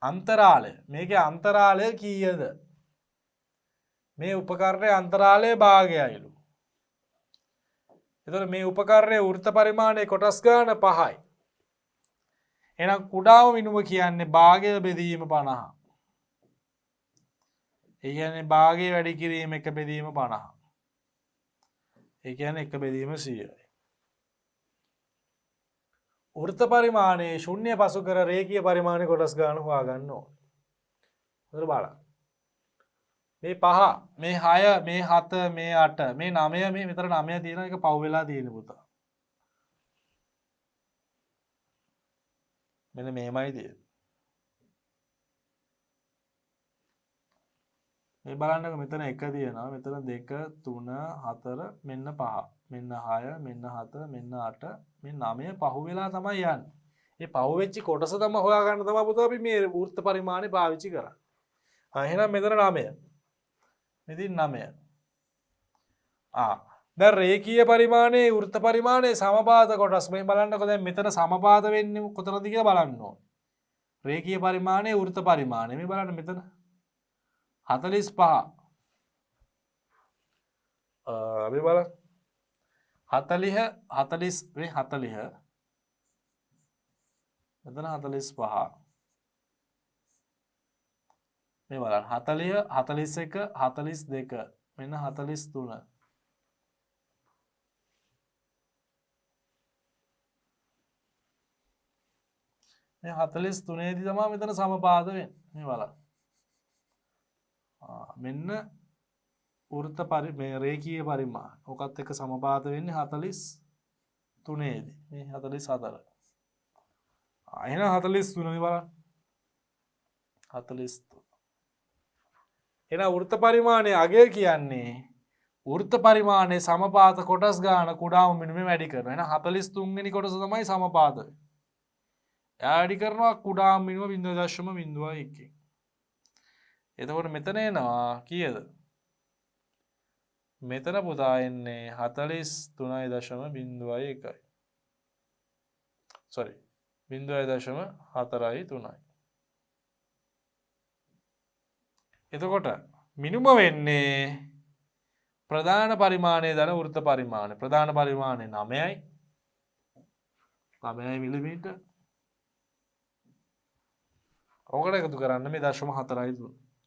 අන්තරාලය මේකේ අන්තරාලය කීයද? මේ උපකරණයේ අන්තරාලය භාගයයිලු. එතකොට මේ උපකරණයේ වෘත්ත පරිමාණයේ කොටස් ගාන 5යි. එහෙනම් කුඩාම මිනුම කියන්නේ භාගය බෙදීම 50. ඒ කියන්නේ භාගය වැඩි කිරීම 1 බෙදීම 50. ඒ කියන්නේ 1 බෙදීම 100යි. වෘත්ත පරිමාණයේ ශුන්‍ය පසු කර රේඛීය පරිමාණයේ කොටස් ගාන හොයාගන්න ඕනේ. හොඳට බලන්න. මේ 5, මේ 6, මේ 7, මේ 8, මේ 9, මේ මෙතන 9 තියෙන එක පව් වෙලා තියෙන පුතා. මෙන්න මේමයි තියෙන්නේ. මේ බලන්නකො මෙතන 1 තියෙනවා, මෙතන 2, 3, 4, මෙන්න 5, මෙන්න 6, මෙන්න 7, මෙන්න 8, මේ 9 පහු වෙලා තමයි යන්නේ. මේ පහු වෙච්ච කොටස තමයි හොයාගන්න තමයි පුතා අපි මේ වෘත්ත පරිමාණය පාවිච්චි කරන්නේ. එහෙනම් මෙතන 9. මෙතින් 9. දැන් රේඛීය පරිමාණයේ වෘත්ත පරිමාණයේ සමපාත කොටස් මේ බලන්නකො දැන් මෙතන සමපාත වෙන්නේ කොතනද කියලා බලන්න ඕනේ. රේඛීය පරිමාණයේ වෘත්ත පරිමාණය මේ බලන්න මෙතන 45. අපි බලන්න 40 40 මේ 40 මෙතන 45 මේ බලන්න 40 41 42 මෙන්න 43 මේ 43 දී තමයි මෙතන සමපාද වෙන්නේ මේ බලන්න මෙන්න වෘත්ත මේ රේඛීය පරිමාණ ඔකත් එක්ක සමපාත වෙන්නේ 43 දී මේ 44 එහෙනම් 43 නේ බලන්න 43 එහෙනම් වෘත්ත පරිමාණයේ අගය කියන්නේ වෘත්ත පරිමාණයේ සමපාත කොටස් ගාන කුඩාම මිනුමේ වැඩි කරනවා. එහෙනම් 43 වෙනි කොටස තමයි සමපාත වෙන්නේ. එයා වැඩි කරනවා කුඩාම මිනුම 0.01. එතකොට මෙතන එනවා කීයද? මෙතන පුතා එන්නේ 43.01. sorry 0.43. එතකොට මිනුම වෙන්නේ ප්‍රධාන පරිමාණයේ දන වෘත්ත පරිමාණය. ප්‍රධාන පරිමාණය 9යි. 9 මිලිමීටර. ඔකට එකතු කරන්න මේ 0.4යි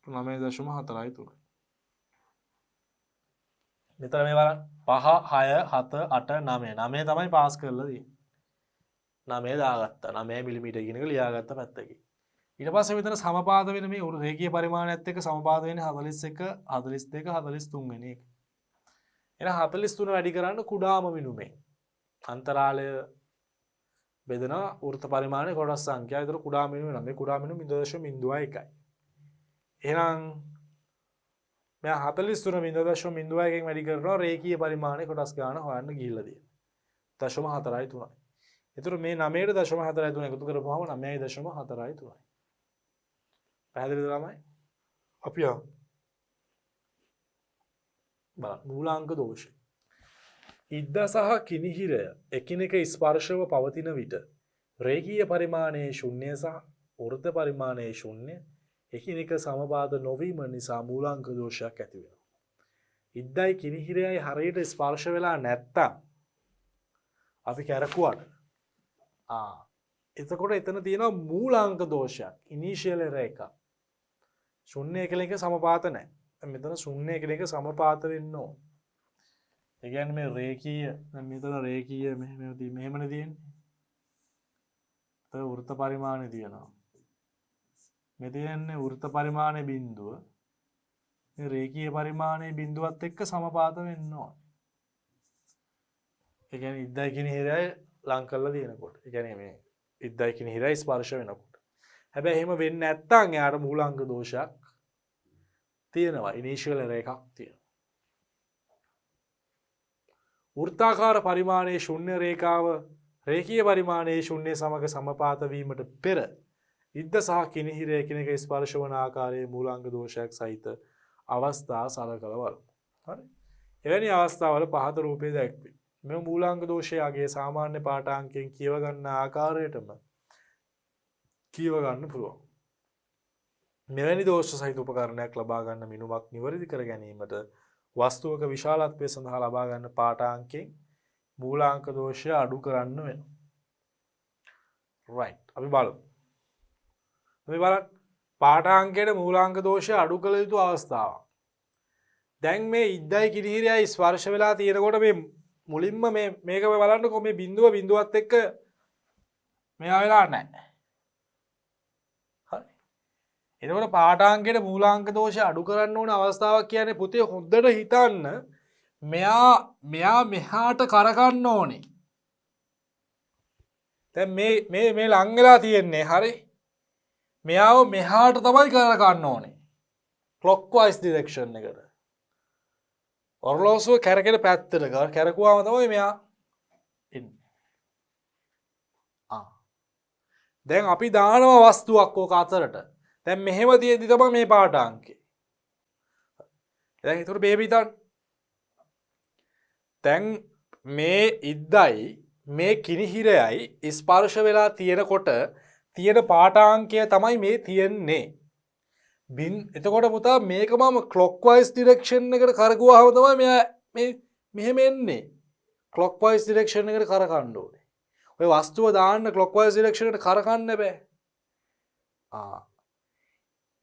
9.4යි. මෙතන මේ බලන්න 5 6 7 8 9 9 තමයි පාස් කරලා තියෙන්නේ. 9 දාගත්තා. 9 මිලිමීටර කියන එක ලියාගත්ත පැත්තකින්. ඊට පස්සේ මෙතන සමපාද වෙන මේ රේඛීය පරිමාණයත් එක්ක සමපාද වෙන්නේ 41 42 43 වෙනි එක. එහෙනම් 43 වැඩි කරන්න කුඩාම මිනුමේ අන්තරාලය බෙදෙන වෘත්ත පරිමාණයේ කොටස් සංඛ්‍යාව. ඒතර කුඩාම මිනුම නම් මේ කුඩාම මිනුම 0.01යි. එහෙනම් මම 43 0.01කින් වැඩි කරනවා රේඛීය පරිමාණයේ කොටස් ගන්න හොයන්න ගිහිල්ලා තියෙනවා. 0.43යි. ඒතර මේ 9ට 0.43 එකතු කරපුවාම 9.43යි. පැහැදිලිද ළමයි? අපි බලන්න මූලාංක දෝෂය. ඉද්ද සහ කිනිහිරය එකිනෙක ස්පර්ශව පවතින විට රේඛීය පරිමාණයේ ශුන්‍ය සහ වෘත්ත පරිමාණයේ ශුන්‍ය එකිනෙක සමපාත නොවීම නිසා මූලාංක දෝෂයක් ඇති වෙනවා. ඉද්දයි කිනිහිරයයි හරියට ස්පර්ශ වෙලා නැත්තම් අපි කැරකුවාට එතකොට එතන තියෙනවා මූලාංක දෝෂයක්. ඉනිෂියල් එරර් එකක්. ශුන්‍ය එක සමපාත නැහැ. මෙතන ශුන්‍ය එක සමපාත වෙන්න ඕන. ඒ කියන්නේ මේ රේඛීය දැන් මෙතන රේඛීය මෙහෙමනේ තියෙන්නේ. ඒතර වෘත්ත පරිමාණය තියෙනවා. මේ තියෙන්නේ වෘත්ත පරිමාණයේ බිඳුව. මේ රේඛීය පරිමාණයේ බිඳුවත් එක්ක සමපාත වෙන්න ඕන. ඒ කියන්නේ ඉද්දයි කිනිහිරයි ලං කරලා තියෙනකොට. ඒ කියන්නේ මේ ඉද්දයි කිනිහිරයි ස්පර්ශ වෙනකොට. හැබැයි එහෙම වෙන්නේ නැත්නම් එයාට මූලාංක දෝෂයක් තියෙනවා ඉනිෂියල් එරර් එකක් තියෙනවා. වෘත්තාකාර පරිමාණයේ ශුන්‍ය රේඛාව රේඛීය පරිමාණයේ ශුන්‍ය සමග සමපාත වීමට පෙර ඉද්ද සහ කිනිහිර එකිනෙක ස්පර්ශ වන ආකාරයේ මූලාංග දෝෂයක් සහිත අවස්ථා සලකලා බලමු. හරි. එවැනි අවස්ථාවල පහත රූපයේ දැක්වේ. මේ මූලාංග දෝෂයගේ සාමාන්‍ය පාඨාංකයෙන් කියව ගන්න ආකාරයටම කියව ගන්න පුළුවන්. මෙවැනි දෝෂ සහිත උපකරණයක් ලබා ගන්න මිනුමක් නිවැරදි කර ගැනීමට වස්තුවක විශාලත්වය සඳහා ලබා ගන්න පාඨාංකයෙන් මූලාංක දෝෂය අඩු කරන්න වෙනවා. right. අපි බලමු. අපි බලන්න පාඨාංකයේ මූලාංක දෝෂය අඩු කළ යුතු අවස්ථාවක්. දැන් මේ ඉද්දයි කිරිහිරයයි ස්පර්ශ වෙලා තියෙනකොට මේ මුලින්ම මේක බලන්නකො මේ බිඳුවත් එක්ක මෙයා වෙලා නැහැ. හරි. එතකොට පාඨාංකයේ මූලාංක දෝෂය අඩු කරන්න ඕන අවස්ථාවක් කියන්නේ පුතේ හොඳට හිතන්න මෙයා මෙහාට කරකන්න ඕනේ. දැන් මේ ලං වෙලා තියෙන්නේ හරි. මෙයාව මෙහාට තමයි කරකන්න ඕනේ. clockwise direction එකට. ඔරලෝසුව කැරකෙන පැත්තට කැරකුවාම තමයි මෙයා එන්නේ. දැන් අපි දානවා වස්තුවක් ඕක අතරට. දැන් මෙහෙම තියෙද්දි තමයි මේ පාඨාංකේ. දැන් ඒතර බේබිතන් දැන් මේ ඉද්දයි මේ කිනිහිරයයි ස්පර්ශ වෙලා තියෙනකොට තියෙන පාඨාංකය තමයි මේ තියෙන්නේ. එතකොට පුතා මේක මම clockwise direction එකට කරකුවාම තමයි මෙයා මෙහෙම එන්නේ. clockwise direction එකට කරකන්න ඕනේ. ඔය වස්තුව දාන්න clockwise direction එකට කරකන්න බෑ.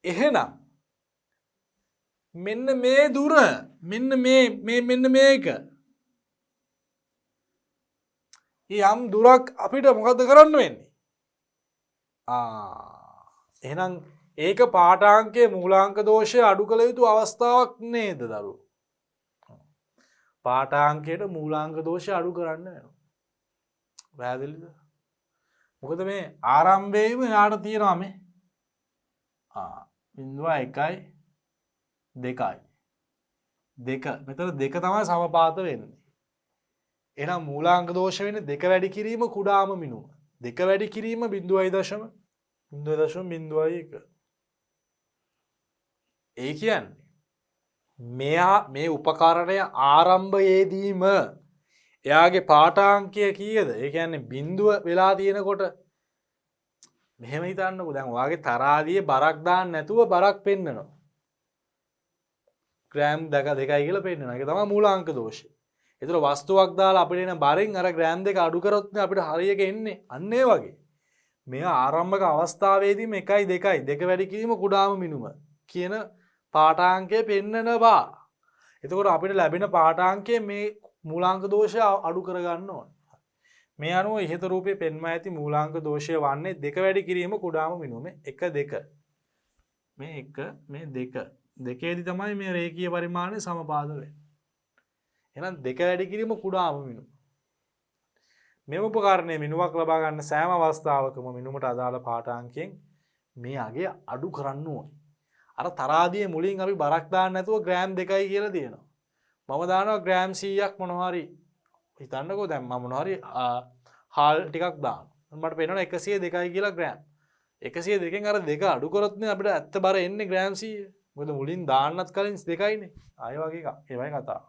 එහෙනම් මෙන්න මේ දුර මෙන්න මේක යම් දුරක් අපිට මොකද කරන්න වෙන්නේ? එහෙනම් ඒක පාඨාංකයේ මූලාංක දෝෂය අඩු කළ යුතු අවස්ථාවක් නේද දරුවෝ? පාඨාංකයට මූලාංක දෝෂය අඩු කරන්න වෙනවා. පැහැදිලිද? මොකද මේ ආරම්භයේම යාට තියෙනවා මේ 0.1යි 2යි. මෙතන 2 තමයි සමපාත වෙන්නේ. එහෙනම් මූලාංක දෝෂ වෙන්නේ 2 වැඩි කිරීම කුඩාම මිනුම. 2 වැඩි කිරීම 0.01. ඒ කියන්නේ මේ උපකරණය ආරම්භයේදීම එයාගේ පාඨාංකය කීයද? ඒ කියන්නේ බිඳුව වෙලා තියෙනකොට මෙහෙම හිතන්නකෝ. දැන් ඔයාගේ තරාදියේ බරක් දාන්න නැතුව බරක් පෙන්නනවා. ග්‍රෑම් 2යි කියලා පෙන්නනවා. ඒක තමයි මූලාංක දෝෂය. ඒතර වස්තුවක් දාලා අපිට එන බරෙන් අර ග්‍රෑම් 2 අඩු කරොත් අපිට හරියක එන්නේ. අන්න ඒ වගේ. මේ ආරම්භක අවස්ථාවේදීම 1යි 2යි 2 වැඩි කිරීම කුඩාම මිනුම කියන පාඨාංකය පෙන්නනවා. එතකොට අපිට ලැබෙන පාඨාංකයේ මේ මූලාංක දෝෂය අඩු කරගන්න ඕන. මේ අනුව ඉහත රූපයේ පෙන්වා ඇති මූලාංක දෝෂය වන්නේ 2 වැඩි කිරීම කුඩාම මිනුම 1 2. මේ 1 මේ 2. දෙකේදී තමයි මේ රේඛීය පරිමාණය සමපාද වෙන්නේ. එහෙනම් 2 වැඩි කිරීම කුඩාම මිනුම. මෙම උපකරණයේ මිනුමක් ලබා ගන්න සෑම අවස්ථාවකම මිනුමට අදාළ පාඨාංකයෙන් මේ අගය අඩු කරන්න ඕනේ. අර තරාදියේ මුලින් අපි බරක් දාන්න නැතුව ග්‍රෑම් 2යි කියලා දෙනවා. මම දානවා ග්‍රෑම් 100ක් මොනවා හරි හිතන්නකෝ. දැන් මම මොනවා හරි හාල් ටිකක් දානවා. මට පේනවා 102යි කියලා ග්‍රෑම්. 102කින් අර 2 අඩු කරොත් නේ අපිට ඇත්ත බර එන්නේ ග්‍රෑම් 100. මොකද මුලින් දාන්නත් කලින් 2යිනේ. ආයෙ වගේ එකක්. ඒවයි කතාව.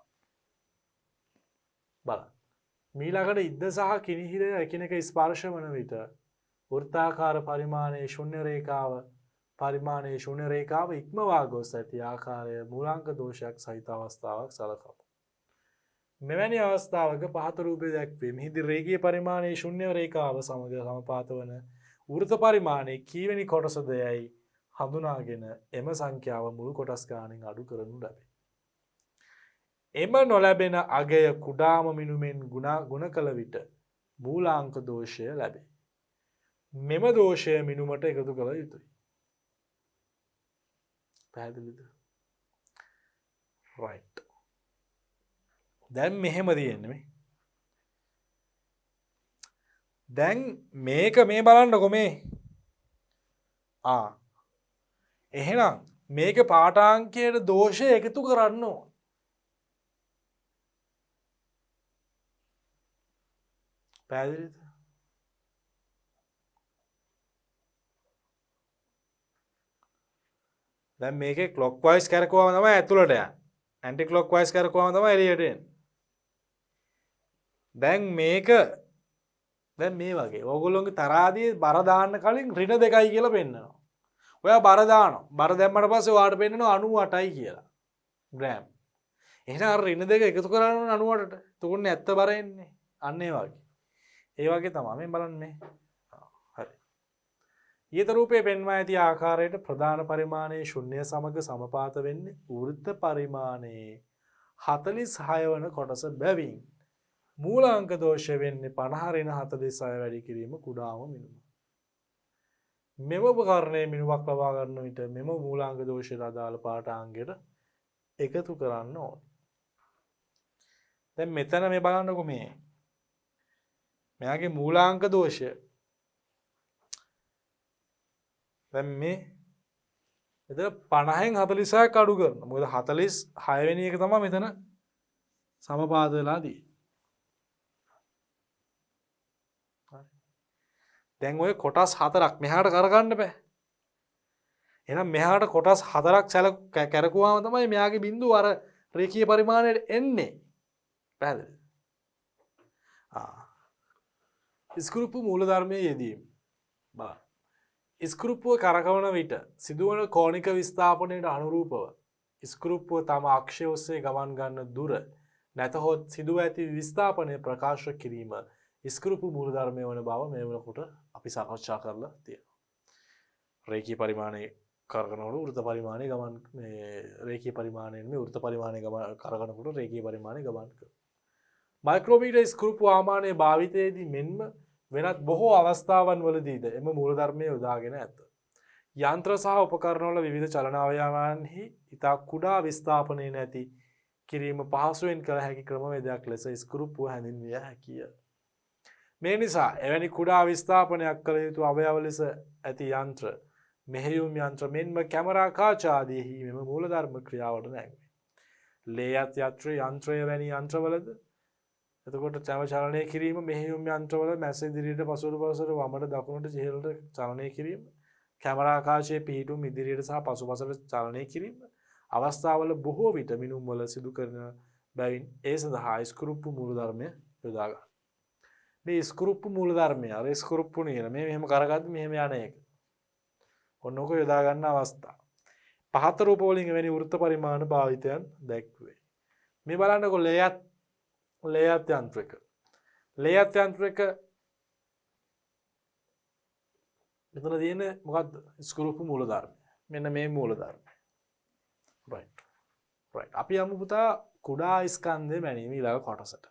බලන්න. මීළඟට ඉද්ද සහ කිනිහිර එකිනෙක ස්පර්ශ වන විට වෘත්තාකාර පරිමාණයේ ශුන්‍ය රේඛාව ඉක්මවා ගොස් ඇති ආකාරය මූලාංක දෝෂයක් සහිත අවස්ථාවක් සලකමු. මෙවැනි අවස්ථාවක පහත රූපයේ දැක්වේ. මෙහිදී රේඛීය පරිමාණයේ ශුන්‍ය රේඛාව සමග සමපාත වන වෘත්ත පරිමාණයේ කීවෙනි කොටසද යයි හඳුනාගෙන එම සංඛ්‍යාව මුළු කොටස් ගානෙන් අඩු කරනු ලැබේ. එම නොලැබෙන අගය කුඩාම මිනුමෙන් ගුණ කළ විට මූලාංක දෝෂය ලැබේ. මෙම දෝෂය මිනුමට එකතු කළ යුතුයි. පැහැදිලිද? right. දැන් මෙහෙම තියෙන්නේ මේ. දැන් මේක මේ බලන්නකො මේ. එහෙනම් මේක පාඨාංකයට දෝෂය එකතු කරන්න ඕන. පැහැදිලිද? දැන් මේකේ ක්ලොක්වයිස් කරකවම තමයි ඇතුළට යන්නේ. ඇන්ටි ක්ලොක්වයිස් කරකවම තමයි එළියට එන්නේ. දැන් මේක දැන් මේ වගේ ඕගොල්ලෝගේ තරාදියේ බර දාන්න කලින් ඍණ 2යි කියලා පෙන්නනවා. ඔයා බර දානවා. බර දැම්මට පස්සේ ඔයාට පෙන්නනවා 98යි කියලා. ග්‍රෑම්. එහෙනම් අර ඍණ 2 එකතු කරන්න 98ට. එතකොට ඇත්ත බර එන්නේ. අන්න ඒ වගේ. ඒ වගේ තමයි මේ බලන්නේ. හරි. ඊත රූපයේ පෙන්වා ඇති ආකාරයට ප්‍රධාන පරිමාණයේ ශුන්‍ය සමග සමපාත වෙන්නේ වෘත්ත පරිමාණයේ 46 වන කොටස බැවින් මූලාංක දෝෂ වෙන්නේ 50 ඍණ 46 වැඩි කිරීම කුඩාම මිනුම. මෙම උපකරණයේ මිනුමක් ලබා ගන්න විට මෙම මූලාංක දෝෂයට අදාළ පාඨාංගයට එකතු කරන්න ඕන. දැන් මෙතන මේ බලන්නකො මේ. මෙයාගේ මූලාංක දෝෂය. දැන් මේ මෙතන 50න් 46ක් අඩු කරනවා. මොකද 46 වෙනි එක තමයි මෙතන සමපාත වෙලා තියෙන්නේ. දැන් ඔය කොටස් 4ක් මෙහාට කරගන්න බෑ. එහෙනම් මෙහාට කොටස් 4ක් කැරකුවාම තමයි මෙයාගේ බිඳුව අර රේඛීය පරිමාණයට එන්නේ. පැහැදිලිද? ස්ක්‍රූප්පු මූලධර්මයේ යෙදීම. බලන්න. ස්ක්‍රූප්පුව කරකවන විට සිදුවන කෝණික විස්ථාපනයට අනුරූපව ස්ක්‍රූප්පුව තම අක්ෂය ඔස්සේ ගමන් ගන්න දුර නැතහොත් සිදුව ඇති විස්ථාපනය ප්‍රකාශ කිරීම ස්ක්‍රූප්පු මූලධර්මය වන බව මේ වෙනකොට අපි සාකච්ඡා කරලා තියෙනවා. රේඛීය පරිමාණයේ කරකවනකොට වෘත්ත පරිමාණයේ ගමන් මේ රේඛීය පරිමාණයෙන් මේ වෘත්ත පරිමාණයේ ගමන් කරකවනකොට රේඛීය පරිමාණයේ ගමන් කරනවා. මයික්‍රෝමීටර් ස්ක්‍රූප්පු ආමානයේ භාවිතයේදී මෙන්ම වෙනත් බොහෝ අවස්ථාවන් වලදීද එම මූලධර්මය යොදාගෙන ඇත. යන්ත්‍ර සහ උපකරණවල විවිධ චලන අවයවයන්හි ඉතා කුඩා විස්ථාපනය නැති කිරීම පහසුවෙන් කළ හැකි ක්‍රමවේදයක් ලෙස ස්ක්‍රූප්පුව හැඳින්විය හැකිය. මේ නිසා එවැනි කුඩා විස්ථාපනයක් කළ යුතු අවයව ලෙස ඇති යන්ත්‍ර, මෙහෙයුම් යන්ත්‍ර මෙන්ම කැමරා කාච ආදීෙහි මෙම මූලධර්ම ක්‍රියාවට නැංවේ. ලේයත් යන්ත්‍රය වැනි යන්ත්‍රවලද එතකොට චලනය කිරීම මෙහෙයුම් යන්ත්‍රවල මැස්ස ඉදිරියට පසුවට පසට වමට දකුණට ඉහළට චලනය කිරීම, කැමරා ආකාශයේ පිහිටුම් ඉදිරියට සහ පසුපසට චලනය කිරීම අවස්ථාවල බොහෝ විට මිනුම් වල සිදු කරන බැවින් ඒ සඳහා ස්ක්‍රූප්පු මූලධර්මය යොදා ගන්න. මේ ස්ක්‍රූප්පු මූලධර්මය අර ස්ක්‍රූප්පු නේ මේ මෙහෙම කරගද්දි මෙහෙම යන එක. ඔන්නෝක යොදා ගන්න අවස්ථාව. පහත රූප වලින් එවැනි වෘත්ත පරිමාණ භාවිතයන් දැක්වේ. මේ බලන්නකො ලේයත් යන්ත්‍රක. ලේයත් යන්ත්‍රක මෙතන තියෙන මොකද්ද? ස්ක්‍රූප්පු මූලධර්මය. මෙන්න මේ මූලධර්මය. right. අපි යමු පුතා කුඩා ස්කන්ධය මැනීම ඊළඟ කොටසට.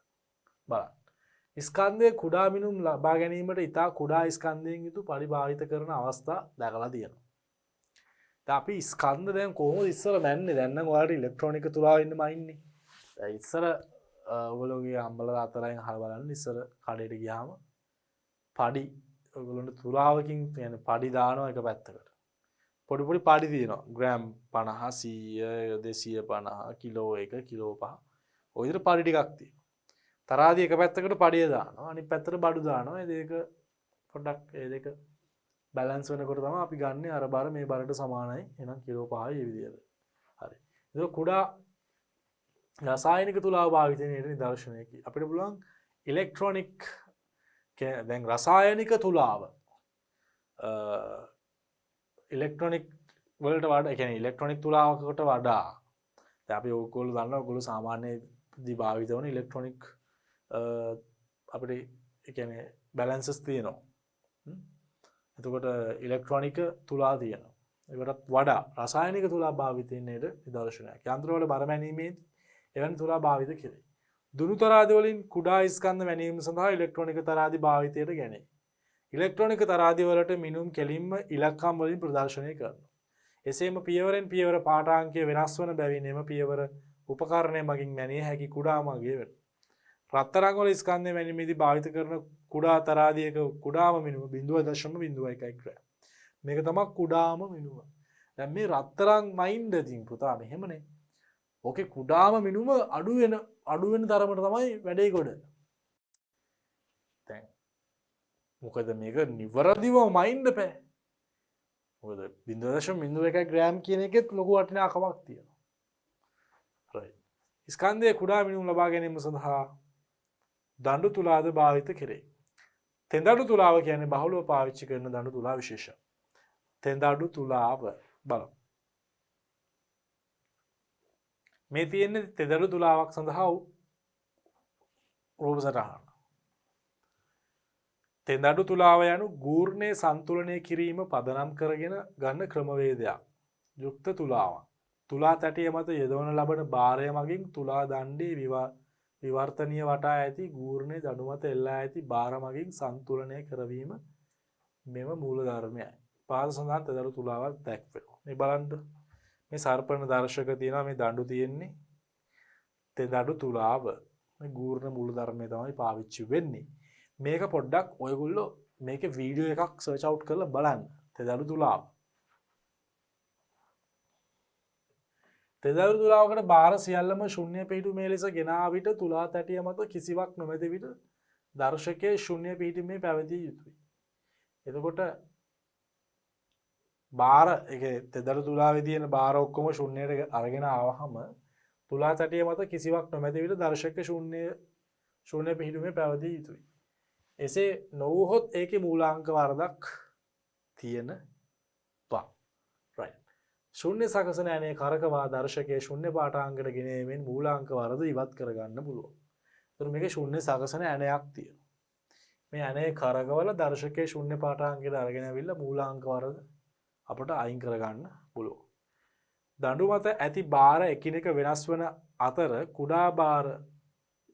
බලන්න. ස්කන්ධයේ කුඩා මිනුම් ලබා ගැනීමට ඉතා කුඩා ස්කන්ධයෙන් යුතු පරිභාවිත කරන අවස්ථා දැකලා තියෙනවා. දැන් අපි ස්කන්ධ දැන් කොහොමද ඉස්සර මැන්නේ? දැන් නම් ඔයාලට ඉලෙක්ට්‍රොනික තුලාව ඉන්නම ඉන්නේ. දැන් ඉස්සර ඔයගොල්ලෝගේ අම්බලා අතරෙන් අහලා බලන්න ඉස්සර කඩේට ගියාම පඩි ඔයගොල්ලන්ට තුලාවකින් කියන්නේ පඩි දානවා එක පැත්තකට. පොඩි පොඩි පඩි තියෙනවා. Gram 50 100 250 kilo 1 kilo 5. ඔය විදිහට පඩි ටිකක් තියෙනවා. තරාදී එක පැත්තකට පඩිය දානවා. අනිත් පැත්තට බඩු දානවා. ඒ දෙක පොඩ්ඩක් ඒ දෙක බැලන්ස් වෙනකොට තමයි අපි ගන්න අර බර මේ බරට සමානයි. එහෙනම් කිලෝ 5යි මේ විදිහට. හරි. ඒක කුඩා රසායනික තුලාව භාවිතයේ නිදර්ශනයකි. අපිට පුළුවන් ඉලෙක්ට්‍රොනික දැන් රසායනික තුලාව ඉලෙක්ට්‍රොනික වලට වඩා කියන්නේ ඉලෙක්ට්‍රොනික තුලාවකට වඩා දැන් අපි ඕගොල්ලෝ දන්නවා ඕගොල්ලෝ සාමාන්‍යදී භාවිත වන ඉලෙක්ට්‍රොනික අපිට ඒ කියන්නේ බැලන්සස් තියෙනවා. එතකොට ඉලෙක්ට්‍රොනික තුලා තියෙනවා. ඒකටත් වඩා රසායනික තුලා භාවිතයෙන් නිදර්ශනයක්. යන්ත්‍රවල බර මැනීමේදී එවැනි තුලා භාවිත කෙරේ. දුනු තරාදි වලින් කුඩා ස්කන්ධ මැනීම සඳහා ඉලෙක්ට්‍රොනික තරාදි භාවිතයට ගැනේ. ඉලෙක්ට්‍රොනික තරාදි වලට මිනුම් කෙලින්ම ඉලක්කම් වලින් ප්‍රදර්ශනය කරනවා. එසේම පියවරෙන් පියවර පාඨාංකය වෙනස් වන බැවින් එම පියවර උපකරණය මගින් මැනිය හැකි කුඩා මගේ වෙනවා. රත්තරන් වල ස්කන්ධය මැනීමේදී භාවිත කරන කුඩා තරාදියක කුඩාම මිනුම 0.01 ග්‍රෑම්. මේක තමයි කුඩාම මිනුම. දැන් මේ රත්තරන් මයින්ඩ් ඉතින් පුතා මෙහෙමනේ. ඕකේ කුඩාම මිනුම අඩු වෙන තරමට තමයි වැඩේ ගොඩ. දැන් මොකද මේක නිවැරදිව මයින්ඩ් බෑ. මොකද 0.01 ග්‍රෑම් කියන එකෙත් ලොකු වටිනාකමක් තියෙනවා. right. ස්කන්ධයේ කුඩා මිනුම් ලබා ගැනීම සඳහා දඬු තුලාද භාවිත කෙරේ. තෙඳඩු තුලාව කියන්නේ බහුලව පාවිච්චි කරන දඬු තුලා විශේෂ. තෙඳඩු තුලාව බලමු. මේ තියෙන්නේ තෙඳඩු තුලාවක් සඳහා රූප සටහන. තෙඳඩු තුලාව යනු ගූර්ණයේ සන්තුලනය කිරීම පදනම් කරගෙන ගන්න ක්‍රමවේදයක්. යුක්ත තුලාවක්. තුලා තැටිය මත යොදවන ලබන භාරය මගින් තුලා දණ්ඩේ විවර්තනීය වටා ඇති ගූර්ණයේ දඬු මත එල්ලා ඇති භාර මගින් සන්තුලනය කරවීම මෙම මූල ධර්මයයි. පාද සඳහන් තෙඳඩු තුලාවක් දැක්වෙනවා. මේ බලන්න මේ සර්පණ දර්ශක තියෙනවා මේ දඬු තියෙන්නේ තෙඳඩු තුලාව. මේ ගූර්ණ මූල ධර්මය තමයි පාවිච්චි වෙන්නේ. මේක පොඩ්ඩක් ඔයගොල්ලෝ මේකේ වීඩියෝ එකක් සර්ච් අවුට් කරලා බලන්න. තෙඳඩු තුලාව. තෙඳඩු තුලාවකට බාර සියල්ලම ශුන්‍ය පිහිටු මේ ලෙස ගෙනා විට තුලා තැටිය මත කිසිවක් නොමැති විට දර්ශකයේ ශුන්‍ය පිහිටීමේ පැවතිය යුතුයි. එතකොට බාර ඒ තෙඳඩු තුලාවේ තියෙන බාර ඔක්කොම ශුන්‍යයට අරගෙන ආවහම තුලා තැටිය මත කිසිවක් නොමැති විට දර්ශකයේ ශුන්‍ය පිහිටීමේ පැවතිය යුතුයි. එසේ නොවුහොත් ඒකේ මූලාංක වරදක් තියෙනවා. right. ශුන්‍ය සකසන ඇනේ කරකවා දර්ශකයේ ශුන්‍ය පාඨාංගයට ගෙනීමෙන් මූලාංක වරද ඉවත් කරගන්න පුළුවන්. ඒතර මේකේ ශුන්‍ය සකසන ඇණයක් තියෙනවා. මේ ඇනේ කරකවල දර්ශකයේ ශුන්‍ය පාඨාංගයට අරගෙන අවිල්ලා මූලාංක වරද අපට අයින් කරගන්න පුළුවන්. දඬු මත ඇති බාර එකිනෙක වෙනස් වන අතර කුඩා බාර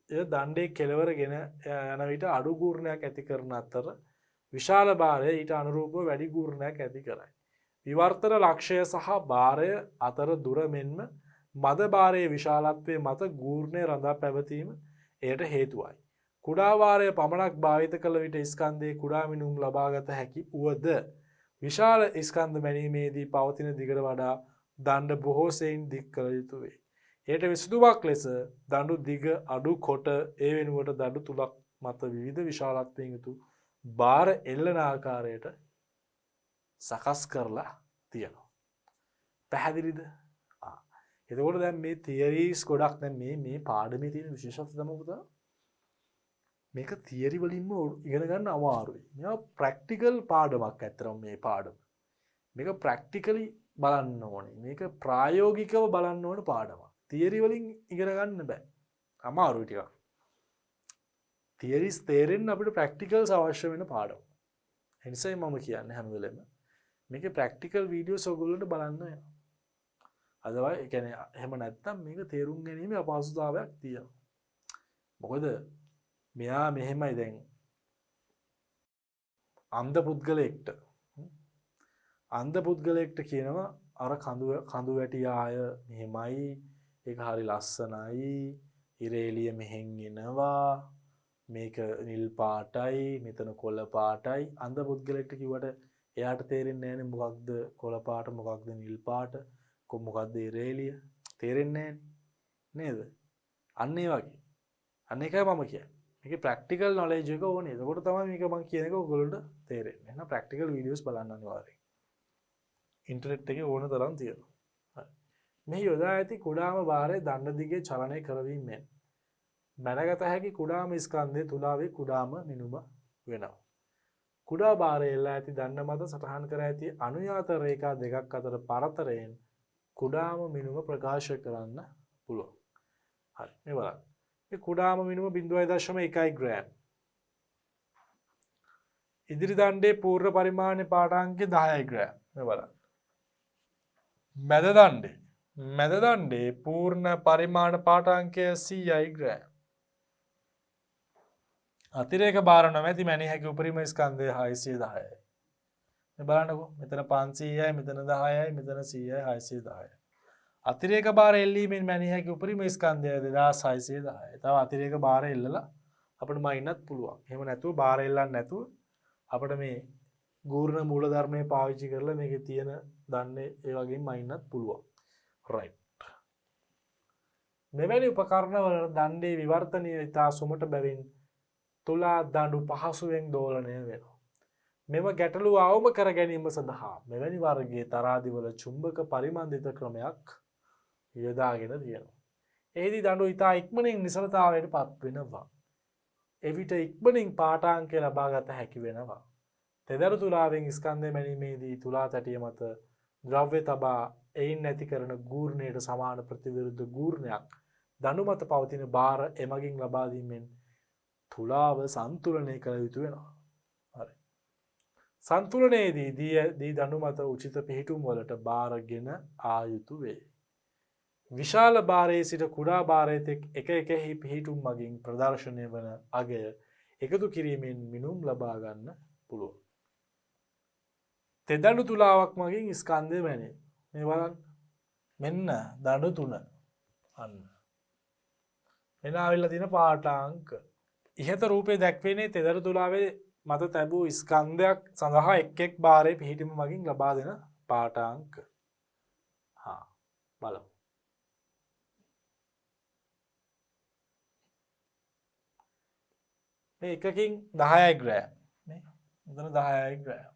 දණ්ඩේ කෙලවරගෙන යන විට අඩු ගූර්ණයක් ඇති කරන අතර විශාල බාරය ඊට අනුරූපව වැඩි ගූර්ණයක් ඇති කරයි. විවර්තන ලක්ෂය සහ බාරය අතර දුර මෙන්ම මද බාරයේ විශාලත්වයේ මත ගූර්ණය රඳා පැවතීම එයට හේතුවයි. කුඩා බාරය පමණක් භාවිත කළ විට ස්කන්ධයේ කුඩා මිනුම් ලබාගත හැකි වුවද විශාල ස්කන්ධ මැනීමේදී පවතින දිගට වඩා දණ්ඩ බොහෝ සෙයින් දික් කළ යුතු වේ. එයට විසඳුමක් ලෙස දඬු දිග අඩු කොට ඒ වෙනුවට දඬු තුලක් මත විවිධ විශාලත්වයෙන් යුතු බාර එල්ලන ආකාරයට සකස් කරලා තියෙනවා. පැහැදිලිද? එතකොට දැන් මේ තියරිස් ගොඩක් දැන් මේ පාඩමේ තියෙන විශේෂත්වය තමයි පුතා මේක තියරි වලින්ම ඉගෙන ගන්න අමාරුයි. මේවා ප්‍රැක්ටිකල් පාඩමක් ඇත්තටම මේ පාඩම. මේක ප්‍රැක්ටිකලි බලන්න ඕනේ. මේක ප්‍රායෝගිකව බලන්න ඕන පාඩමක්. තියරි වලින් ඉගෙන ගන්න බෑ. අමාරුයි ටිකක්. තියරිස් තේරෙන්න අපිට ප්‍රැක්ටිකල්ස් අවශ්‍ය වෙන පාඩම. ඒ නිසායි මම කියන්නේ හැම වෙලෙම මේකේ ප්‍රැක්ටිකල් වීඩියෝස් ඔයගොල්ලන්ට බලන්න වෙනවා. අදවයි ඒ කියන්නේ එහෙම නැත්තම් මේක තේරුම් ගැනීම අපහසුතාවයක් තියෙනවා. මොකද මෙයා මෙහෙමයි දැන් අන්ධ පුද්ගලයෙක්ට කියනවා අර කඳු වැටියාය මෙහෙමයි ඒක හරි ලස්සනයි ඉරේලිය මෙහෙන් එනවා මේක නිල් පාටයි මෙතන කොළ පාටයි අන්ධ පුද්ගලයෙක්ට කිව්වට එයාට තේරෙන්නේ නැහැ නේ මොකක්ද කොළ පාට මොකක්ද නිල් පාට මොකක්ද ඉරේලිය තේරෙන්නේ නැහැ නේද අන්න ඒ වගේ අන්න ඒකයි මම කියන්නේ මේකේ ප්‍රැක්ටිකල් නොලෙජ් එක ඕනේ එතකොට තමයි මේක මම කියන එක ඔයගොල්ලන්ට තේරෙන්නේ එහෙනම් ප්‍රැක්ටිකල් වීඩියෝස් බලන්න අනිවාර්යයෙන් ඉන්ටර්නෙට් එකේ ඕන තරම් තියෙනවා මේ යොදා ඇති කුඩාම බාරය දණ්ඩ දිගේ චලනය කරවීමෙන් මැනගත හැකි කුඩාම ස්කන්ධය තුලාවේ කුඩාම මිනුම වෙනවා. කුඩා බාරය එල්ලා ඇති දණ්ඩ මත සටහන් කර ඇති අනුයාත රේඛා දෙකක් අතර පරතරයෙන් කුඩාම මිනුම ප්‍රකාශ කරන්න පුළුවන්. හරි මේ බලන්න. මේ කුඩාම මිනුම 0.1 ග්‍රෑම්. ඉදිරි දණ්ඩේ පූර්ණ පරිමාණයේ පාඨාංකය 10 ග්‍රෑම්. මේ බලන්න. මැද දණ්ඩේ පූර්ණ පරිමාණ පාඨාංකය 100 ග්‍රෑම්. අතිරේක බාර නොමැති මැනිය හැකි උපරිම ස්කන්ධය 610යි. මේ බලන්නකෝ මෙතන 500යි මෙතන 10යි මෙතන 100යි 610යි. අතිරේක බාර එල්ලීමෙන් මැනිය හැකි උපරිම ස්කන්ධය 2610යි. තව අතිරේක බාර එල්ලලා අපිට මයින්නත් පුළුවන්. එහෙම නැතුව බාර එල්ලන්නේ නැතුව අපිට මේ ගූර්ණ මූලධර්මයේ පාවිච්චි කරලා මේකේ තියෙන දන්නේ ඒ වගේ මයින්නත් පුළුවන්. රයිට්. මෙවැනි උපකරණවල දණ්ඩේ විවර්තනය ඉතා සුමට බැවින් තුලා දඬු පහසුවෙන් දෝලනය වෙනවා. මෙම ගැටලු අවම කර ගැනීම සඳහා මෙවැනි වර්ගයේ තරාදිවල චුම්බක පරිමන්දිත ක්‍රමයක් යොදාගෙන තියෙනවා. එහිදී දඬු ඉතා ඉක්මනින් නිසලතාවයට පත් වෙනවා. එවිට ඉක්මනින් පාඨාංකය ලබා ගත හැකි වෙනවා. තෙදරු තුලාවෙන් ස්කන්ධය මැනීමේදී තුලා තැටිය මත ද්‍රව්‍ය තබා එයින් නැති කරන ගූර්ණයට සමාන ප්‍රතිවිරුද්ධ ගූර්ණයක් දඬු මත පවතින භාර එමගින් ලබා දීමෙන් තුලාව සන්තුලනය කළ යුතු වෙනවා. හරි. සන්තුලනයේදී දී දඬු මත උචිත පිහිටුම් වලට භාරගෙන ආ යුතු වේ. විශාල භාරයේ සිට කුඩා භාරයේ තෙක් එක එකෙහි පිහිටුම් මගින් ප්‍රදර්ශනය වන අගය එකතු කිරීමෙන් මිනුම් ලබා ගන්න පුළුවන්. තෙදඬු තුලාවක් මගින් ස්කන්ධය මැනේ. මේ බලන්න. මෙන්න දඬු තුන. අන්න. එන ආවිල්ලා තියෙන පාඨාංක. ඉහත රූපේ දැක්වෙන්නේ තෙදඬු තුලාවේ මත තැබූ ස්කන්ධයක් සඳහා එක් එක් භාරයේ පිහිටීම මගින් ලබා දෙන පාඨාංක. හා බලමු. මේ එකකින් 10යි ග්‍රෑම්. මේ මෙතන 10යි ග්‍රෑම්.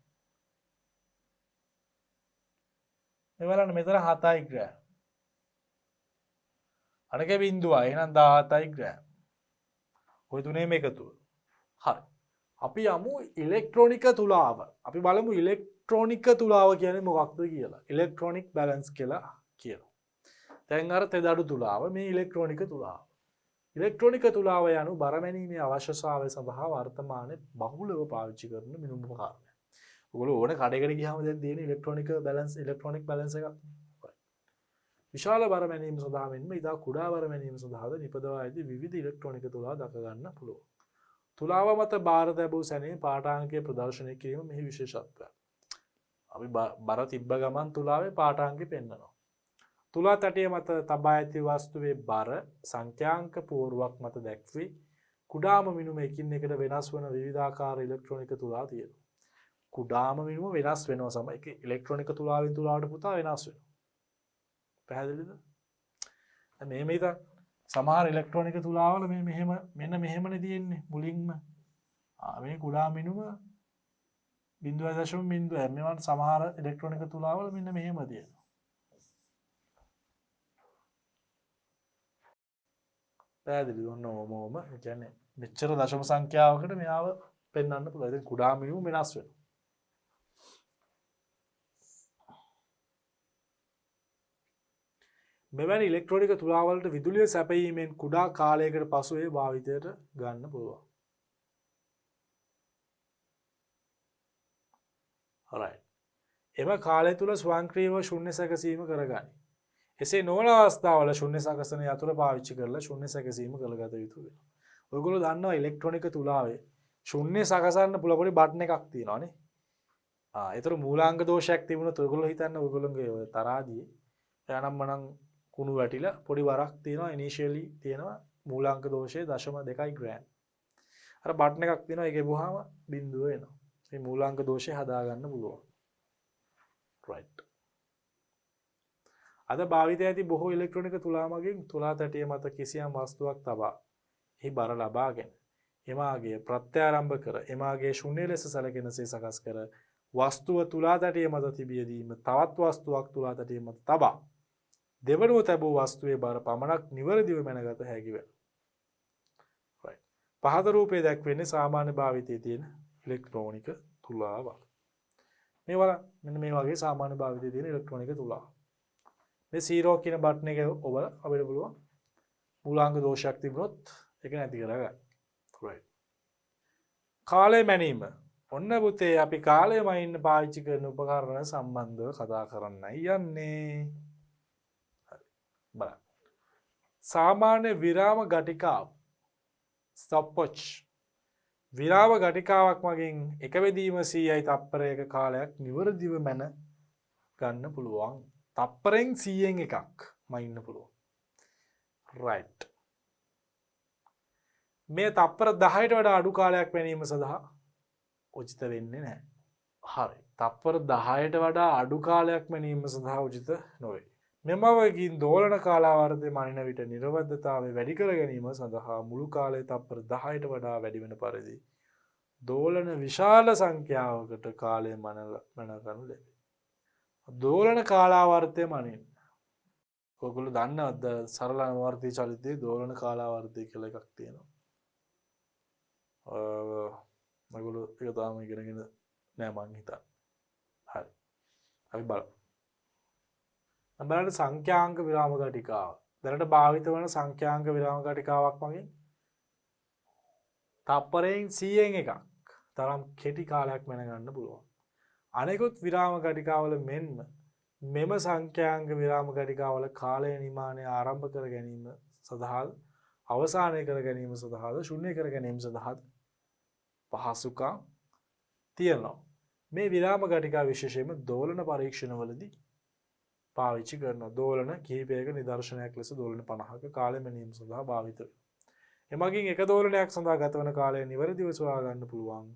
මේ බලන්න මෙතන 7යි ග්‍රෑම්. අනක බිඳුවයි එහෙනම් 17යි ග්‍රෑම්. ඔය තුනේම එකතුව. හරි. අපි යමු ඉලෙක්ට්‍රොනික තුලාව. අපි බලමු ඉලෙක්ට්‍රොනික තුලාව කියන්නේ මොකක්ද කියලා. ඉලෙක්ට්‍රොනික් බැලන්ස් කියලා කියනවා. දැන් අර තෙදඬු තුලාව මේ ඉලෙක්ට්‍රොනික තුලාව. ඉලෙක්ට්‍රොනික තුලාව යනු බර මැනීමේ අවශ්‍යතාවය සඳහා වර්තමානයේ බහුලව පාවිච්චි කරන මිනුම් උපකරණයක්. ඔයගොල්ලෝ ඕන කඩේකට ගියාම දැන් තියෙන ඉලෙක්ට්‍රොනික් බැලන්ස් එකක්. විශාල බර මැනීම සඳහා මෙන්ම ඉතා කුඩා බර මැනීම සඳහාද නිපදවා ඇති විවිධ ඉලෙක්ට්‍රොනික තුලා දක ගන්න පුළුවන්. තුලාව මත බාර තැබූ සැනේ පාඨාංකය ප්‍රදර්ශනය කිරීම මෙහි විශේෂත්වයක්. අපි බර තිබ්බ ගමන් තුලාවේ පාඨාංකය පෙන්වනවා. තුලා තැටිය මත තබා ඇති වස්තුවේ බර සංඛ්‍යාංක පුවරුවක් මත දැක්වී කුඩාම මිනුම එකින් එකට වෙනස් වන විවිධාකාර ඉලෙක්ට්‍රොනික තුලා තියෙනවා. කුඩාම මිනුම වෙනස් වෙනවා සම එක ඉලෙක්ට්‍රොනික තුලාවෙන් තුලාවට පුතා වෙනස් වෙනවා. පැහැදිලිද? මෙහෙම ඉතින් සමහර ඉලෙක්ට්‍රොනික තුලාවල මේ මෙහෙම මෙන්න මෙහෙමනේ තියෙන්නේ මුලින්ම. මේ කුඩා මිනුම 0.0 මේවා සමහර ඉලෙක්ට්‍රොනික තුලාවල මෙන්න මෙහෙම තියෙනවා. පැහැදිලිද? ඔන්න ඕම ඒ කියන්නේ මෙච්චර දශම සංඛ්‍යාවකට මෙයාව පෙන්වන්න පුළුවන්. ඉතින් කුඩා මිනුම වෙනස් වෙනවා. මෙවැනි ඉලෙක්ට්‍රොනික තුලාවලට විදුලිය සැපයීමෙන් කුඩා කාලයකට පසු ඒ භාවිතයට ගන්න පුළුවන්. alright. එම කාලය තුල ස්වයංක්‍රීයව ශුන්‍ය සැකසීම කරගනි. එසේ නොවන අවස්ථාවල ශුන්‍ය සැකසන යතුර පාවිච්චි කරලා ශුන්‍ය සැකසීම කරගත යුතු වෙනවා. ඔයගොල්ලෝ දන්නවා ඉලෙක්ට්‍රොනික තුලාවේ ශුන්‍ය සැකසන්න පුළුවන් පොඩි බටන් එකක් තියෙනවානේ. ඒතර මූලාංග දෝෂයක් තිබුණොත් ඔයගොල්ලෝ හිතන්න ඔයගොල්ලෝගේ ඔය තරාදියේ එයානම් මනම් කුණු වැටිලා පොඩි වරක් තියෙනවා ඉනිෂියලි තියෙනවා මූලාංක දෝෂයේ 0.2 ග්‍රෑම්. අර බටන් එකක් තියෙනවා ඒකේ වහාම බිඳුව එනවා. මේ මූලාංක දෝෂය හදා ගන්න පුළුවන්. right. අද භාවිතයේ ඇති බොහෝ ඉලෙක්ට්‍රොනික තුලා මගින් තුලා තැටිය මත කිසියම් වස්තුවක් තබා එහි බර ලබාගෙන එමාගේ ප්‍රත්‍යාරම්භ කර එමාගේ ශුන්‍ය ලෙස සැලකෙනසේ සකස් කර වස්තුව තුලා තැටිය මත තිබියදීම තවත් වස්තුවක් තුලා තැටිය මත තබා දෙවනුව තැබූ වස්තුවේ බර පමණක් නිවැරදිව මැනගත හැකි වෙනවා. පහත රූපයේ දැක්වෙන්නේ සාමාන්‍ය භාවිතයේ තියෙන ඉලෙක්ට්‍රොනික තුලාවක්. මේ වල මෙන්න මේ වගේ සාමාන්‍ය භාවිතයේ තියෙන ඉලෙක්ට්‍රොනික තුලා. මේ 0 කියන බටන් එක ඔබලා අපිට පුළුවන් මූලාංග දෝෂයක් තිබුණොත් ඒක නැති කරගන්න. right. කාලය මැනීම. ඔන්න පුතේ අපි කාලය මනින්න පාවිච්චි කරන උපකරණ සම්බන්ධව කතා කරන්නයි යන්නේ. බලන්න. සාමාන්‍ය විරාම ගටිකාව stopwatch විරාම ගටිකාවක් මගින් එක වෙදීම 100යි තප්පරයක කාලයක් නිවැරදිව මැන ගන්න පුළුවන්. තප්පරෙන් 100න් එකක් මනින්න පුළුවන්. right. මේ තප්පර 10ට වඩා අඩු කාලයක් මැනීම සඳහා උචිත වෙන්නේ නැහැ. හරි. තප්පර 10ට වඩා අඩු කාලයක් මැනීම සඳහා උචිත නොවේ. මෙම වගකින් දෝලන කාලාවර්තය මනින විට නිරවද්දතාවය වැඩි කර ගැනීම සඳහා මුළු කාලය තප්පර 10ට වඩා වැඩි වෙන පරිදි දෝලන විශාල සංඛ්‍යාවකට කාලය මනගනු ලැබේ. දෝලන කාලාවර්තය මනින්. ඔයගොල්ලෝ දන්නවද සරල අනුවර්තී චලිතයේ දෝලන කාලාවර්තය කියලා එකක් තියෙනවා. ඔයගොල්ලෝ ඒක තාම ඉගෙනගෙන නෑ මං හිතන්නේ. හරි. අපි බලමු. බලන්න සංඛ්‍යාංක විරාම කටිකාව. දැනට භාවිත වන සංඛ්‍යාංක විරාම කටිකාවක් මගින් තප්පරයෙන් 100න් එකක් තරම් කෙටි කාලයක් මැන ගන්න පුළුවන්. අනෙකුත් විරාම කටිකාවල මෙන්ම මෙම සංඛ්‍යාංක විරාම කටිකාවල කාලය නිමානය ආරම්භ කර ගැනීම සඳහා අවසානය කර ගැනීම සඳහාද ශුන්‍ය කර ගැනීම සඳහාද පහසුකම් තියෙනවා. මේ විරාම කටිකා විශේෂයෙන්ම දෝලන පරීක්ෂණවලදී පාවිච්චි කරනවා. දෝලන කිහිපයක නිදර්ශනයක් ලෙස දෝලන 50ක කාලය මැනීම සඳහා භාවිත වෙනවා. එමගින් එක දෝලනයක් සඳහා ගතවන කාලය නිවැරදිව සොයා ගන්න පුළුවන්.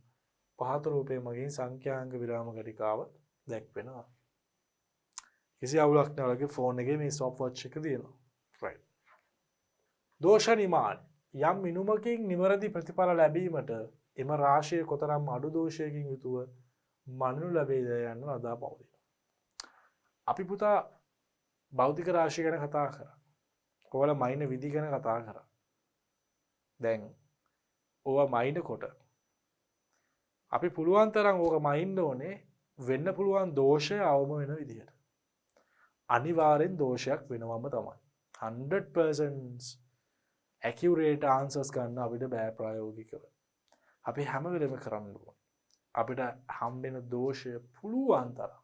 පහත රූපයේ මගින් සංඛ්‍යාංක විරාම කටිකාව දැක්වෙනවා. කිසි අවුලක් නැහැ. ඔයගේ ෆෝන් එකේ මේ ස්ටොප් වොච් එක තියෙනවා. right. දෝෂ නිමාන යම් මිනුමකින් නිවැරදි ප්‍රතිඵල ලැබීමට එම රාශිය කොතරම් අඩු දෝෂයකින් යුතුව මනු ලැබේද යන්න අදා පවතින. අපි පුතා භෞතික රාශිය ගැන කතා කරා. කොහොල මයින විදි ගැන කතා කරා. දැන් ඕවා මයින කොට අපි පුළුවන් තරම් ඕක මයින්න ඕනේ වෙන්න පුළුවන් දෝෂය අවම වෙන විදිහට. අනිවාර්යෙන් දෝෂයක් වෙනවම තමයි. 100% accurate answers ගන්න අපිට බෑ ප්‍රායෝගිකව. අපි හැම වෙලෙම කරන්න ඕනේ. අපිට හම්බෙන දෝෂය පුළුවන් තරම්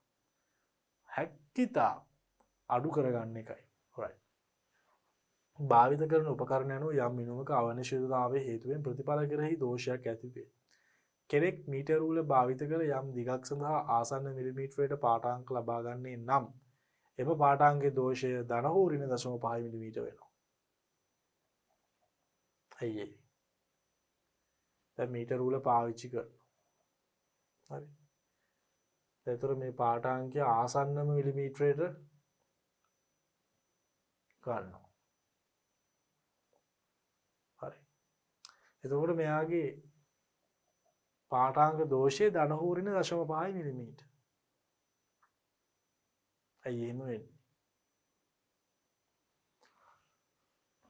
හැක්කිතා අඩු කරගන්න එකයි. right. භාවිත කරන උපකරණ යනු යම් මිනුමක අවශ්‍යතාවයේ හේතුවෙන් ප්‍රතිඵල කෙරෙහි දෝෂයක් ඇති වේ. කෙනෙක් මීටර රූල භාවිත කර යම් දිගක් සඳහා ආසන්න මිලිමීටරයට පාඨාංක ලබා ගන්නේ නම් එම පාඨාංගයේ දෝෂය ධන හෝ ඍණ 0.5 මිලිමීටර වෙනවා. අයියේ. දැන් මීටර රූල පාවිච්චි කරනවා. හරි. එතකොට මේ පාඨාංකය ආසන්නම මිලිමීටරයට ගන්නවා. හරි. එතකොට මෙයාගේ පාඨාංක දෝෂයේ ධන හෝ ඍණ 0.5 මිලිමීටර. ඇයි එහෙම වෙන්නේ?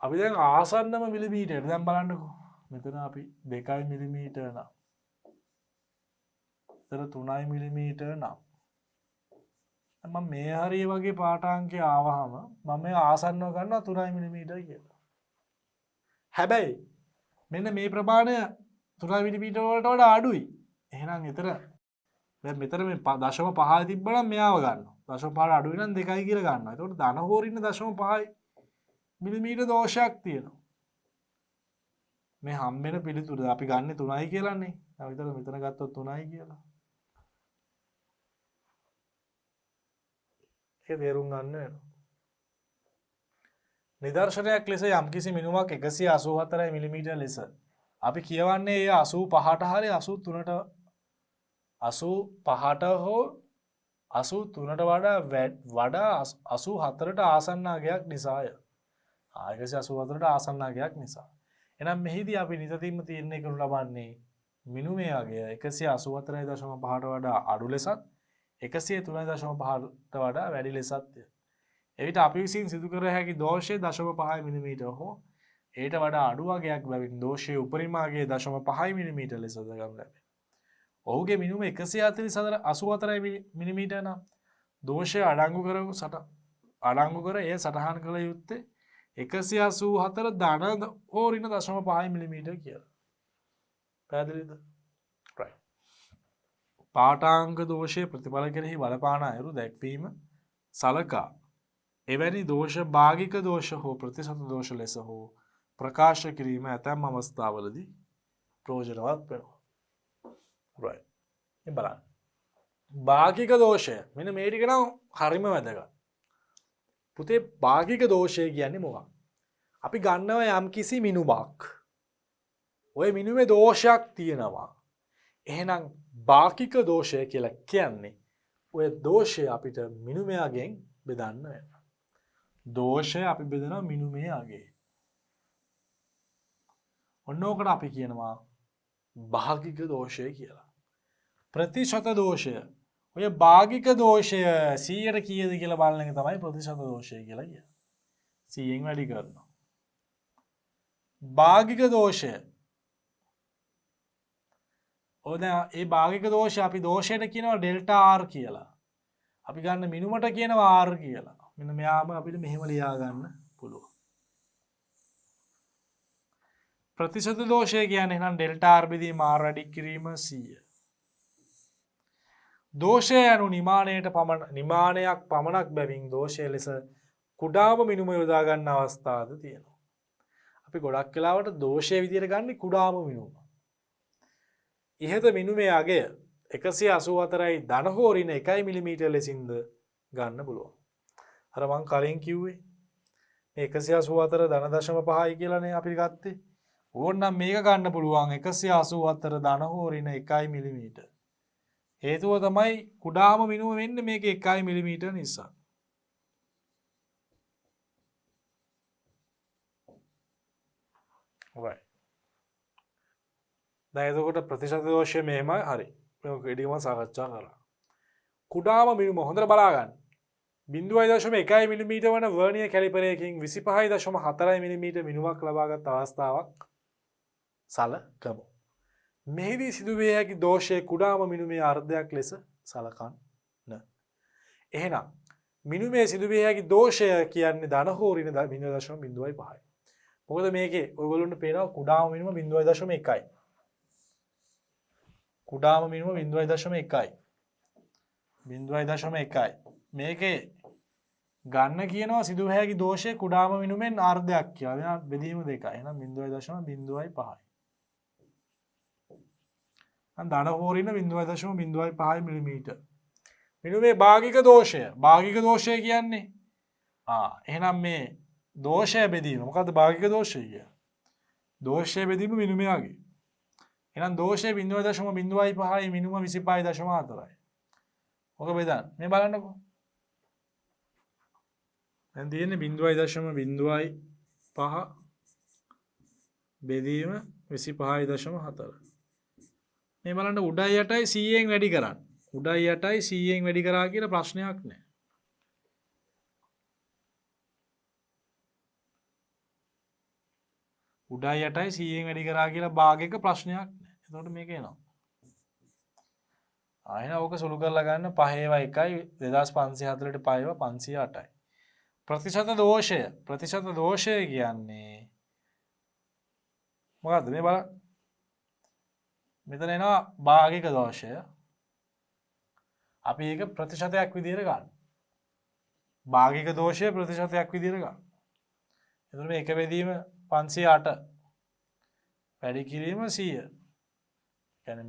අපි දැන් ආසන්නම මිලිමීටර දැන් බලන්නකෝ. මෙතන අපි 2 මිලිමීටර නම්. එතන 3 මිලිමීටර නම්. මම මේ හරිය වගේ පාඨාංකය ආවහම මම මේ ආසන්නව ගන්නවා 3 මිලිමීටර කියලා. හැබැයි මෙන්න මේ ප්‍රමාණය 3 මිලිමීටර වලට වඩා අඩුයි. එහෙනම් එතන දැන් මෙතන මේ 0.5 තිබ්බනම් මෙයාව ගන්නවා. 0.5 අඩුයි නම් 2යි කියලා ගන්නවා. එතකොට ධන හෝ ඍණ 0.5 මිලිමීටර දෝෂයක් තියෙනවා. මේ හම්බෙන පිළිතුර අපි ගන්න 3යි කියලානේ. අපි හිතලා මෙතන ගත්තොත් 3යි කියලා. ඒක තේරුම් ගන්න වෙනවා. නිදර්ශනයක් ලෙස යම්කිසි මිනුමක් 184 මිලිමීටර ලෙස අපි කියවන්නේ ඒ 85ට හරි 83ට 85ට හෝ 83ට වඩා 84ට ආසන්න අගයක් නිසාය. 184ට ආසන්න අගයක් නිසා. එහෙනම් මෙහිදී අපි නිතින්ම තීරණය කරනු ලබන්නේ මිනුමේ අගය 184.5ට වඩා අඩු ලෙසත් 103.5ට වඩා වැඩි ලෙසත්ය. එවිට අපි විසින් සිදු කර හැකි දෝෂයේ 0.5 මිලිමීටර හෝ ඊට වඩා අඩු අගයක් බැවින් දෝෂයේ උපරිම අගය 0.5 මිලිමීටර ලෙස ගනු ලැබේ. ඔහුගේ මිනුම 184 මිලිමීටර නම් දෝෂය අඩංගු කර එය සටහන් කළ යුත්තේ 184 ධන හෝ ඍණ 0.5 මිලිමීටර කියලා. පැහැදිලිද? right. පාඨාංක දෝෂයේ ප්‍රතිඵල කෙරෙහි බලපාන අයුරු දැක්වීම සලකා එවැනි දෝෂ භාගික දෝෂ හෝ ප්‍රතිශත දෝෂ ලෙස හෝ ප්‍රකාශ කිරීම ඇතැම් අවස්ථාවලදී ප්‍රයෝජනවත් වෙනවා. right. ඉතින් බලන්න. භාගික දෝෂය මෙන්න මේ ටික නම් හරිම වැදගත්. පුතේ භාගික දෝෂය කියන්නේ මොකක්ද? අපි ගන්නවා යම්කිසි මිනුමක්. ওই මිනුමේ දෝෂයක් තියෙනවා. එහෙනම් භාගික දෝෂය කියලා කියන්නේ ඔය දෝෂය අපිට මිනුමයාගෙන් බෙදන්න වෙනවා. දෝෂය අපි බෙදෙනවා මිනුමයාගේ. ඔන්න ඕකට අපි කියනවා භාගික දෝෂය කියලා. ප්‍රතිශත දෝෂය. ඔය භාගික දෝෂය 100ට කීයද කියලා බලන එක තමයි ප්‍රතිශත දෝෂය කියලා කියන්නේ. 100න් වැඩි කරනවා. භාගික දෝෂය. ඒ භාගික දෝෂය අපි දෝෂයට කියනවා ඩෙල්ටා R කියලා. අපි ගන්න මිනුමට කියනවා R කියලා. මෙන්න මෙයාම අපිට මෙහෙම ලියා ගන්න පුළුවන්. ප්‍රතිශත දෝෂය කියන්නේ එහෙනම් ඩෙල්ටා R බෙදීම R වැඩි කිරීම 100. දෝෂය යනු නිමානයක් පමණක් බැවින් දෝෂය ලෙස කුඩාම මිනුම යොදා ගන්න අවස්ථාද තියෙනවා. අපි ගොඩක් වෙලාවට දෝෂය විදියට ගන්න කුඩාම මිනුම. ඉහත මිනුමේ අගය 184යි ධන හෝ ඍණ 1 මිලිමීටර් ලෙසින්ද ගන්න පුළුවන්. අර මං කලින් කිව්වේ මේ 184 ධන දශම 5යි කියලානේ අපි ගත්තේ. ඕනනම් මේක ගන්න පුළුවන් 184 ධන හෝ ඍණ 1 මිලිමීටර්. හේතුව තමයි කුඩාම මිනුම වෙන්නේ මේක 1 මිලිමීටර් නිසා. right. දැන් එතකොට ප්‍රතිශත දෝෂය මෙහෙමයි හරි. මේක ඊඩියම සාකච්ඡා කරා. කුඩාම මිනුම හොඳට බලා ගන්න. 0.1 මිලිමීටර් වන වර්නියර් කැලිපරයකින් 25.4 මිලිමීටර් මිනුමක් ලබාගත් අවස්ථාවක් සලකමු. මෙහිදී සිදුවිය හැකි දෝෂයේ කුඩාම මිනුමේ අර්ධයක් ලෙස සලකන්න. එහෙනම් මිනුමේ සිදුවිය හැකි දෝෂය කියන්නේ ධන හෝ ඍණ 0.05යි. මොකද මේකේ ඔයගොල්ලන්ට පේනවා කුඩාම මිනුම 0.1යි. කුඩාම මිනුම 0.1යි. 0.1යි. මේකේ ගන්න කියනවා සිදුවිය හැකි දෝෂයේ කුඩාම මිනුමෙන් අර්ධයක් කියලා. බෙදීම දෙකයි. එහෙනම් 0.05යි. ධන හෝ ඍණ 0.05 මිලිමීටර්. මිනුමේ භාගික දෝෂය. භාගික දෝෂය කියන්නේ එහෙනම් මේ දෝෂය බෙදීම. මොකද්ද භාගික දෝෂය කියන්නේ? දෝෂය බෙදීම මිනුමයාගේ. එහෙනම් දෝෂය 0.05යි මිනුම 25.4යි. ඔක බෙදන්න. මේ බලන්නකෝ. දැන් තියෙන්නේ 0.05 බෙදීම 25.4. මේ බලන්න උඩයි යටයි 100න් වැඩි කරන්න. උඩයි යටයි 100න් වැඩි කරා කියලා ප්‍රශ්නයක් නැහැ. උඩයි යටයි 100න් වැඩි කරා කියලා භාගයක ප්‍රශ්නයක් නැහැ. එතකොට මේක එනවා. ආයෙත් ඕක සුළු කරලා ගන්න 5/1යි 2540ට 5/508යි. ප්‍රතිශත දෝෂය. ප්‍රතිශත දෝෂය කියන්නේ මොකද්ද මේ බලන්න. මෙතන එනවා භාගික දෝෂය. අපි ඒක ප්‍රතිශතයක් විදිහට ගන්න. භාගික දෝෂය ප්‍රතිශතයක් විදිහට ගන්න. එතකොට මේ එක බෙදීම 508 වැඩි කිරීම 100. කියන්නේ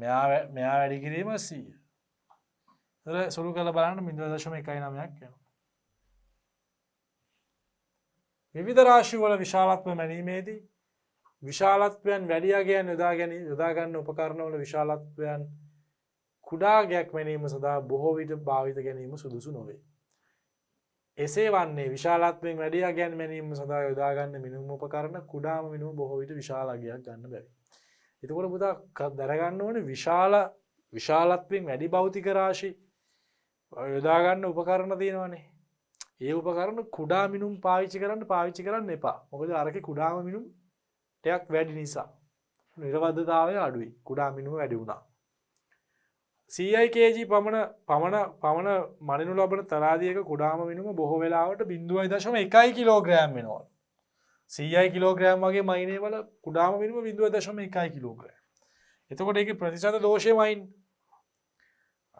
මෙයා වැඩි කිරීම 100. එතකොට සුළු කරලා බලන්න 0.19ක් එනවා. විවිධ රාශි වල විශාලත්ව මැනීමේදී විශාලත්වයන් වැඩි අගයන් යොදා ගන්න උපකරණ වල විශාලත්වයන් කුඩා අගයක් මැනීම සඳහා බොහෝ විට භාවිත ගැනීම සුදුසු නොවේ. එසේ වන්නේ විශාලත්වයෙන් වැඩි අගයන් මැනීම සඳහා යොදා ගන්න මිනුම් උපකරණ කුඩාම මිනුම බොහෝ විට විශාල අගයක් ගන්න බැරි. එතකොට පුතා දරගන්න ඕනේ විශාලත්වයෙන් වැඩි භෞතික රාශි යොදා ගන්න උපකරණ තියෙනවානේ. ඒ උපකරණ කුඩා මිනුම් පාවිච්චි කරන්න එපා. මොකද අරකේ කුඩාම මිනුම් ටයක් වැඩි නිසා නිරවද්දතාවය අඩුයි. කුඩා මිනුම වැඩි වුණා. CI/kg පමණ මනිනු ලබන තරාදියක කුඩාම මිනුම බොහෝ වෙලාවට 0.1 කිලෝග්‍රෑම් වෙනවා. CI කිලෝග්‍රෑම් වගේ මයිනේ වල කුඩාම මිනුම 0.1 කිලෝග්‍රෑම්. එතකොට ඒකේ ප්‍රතිශත දෝෂයමයින්.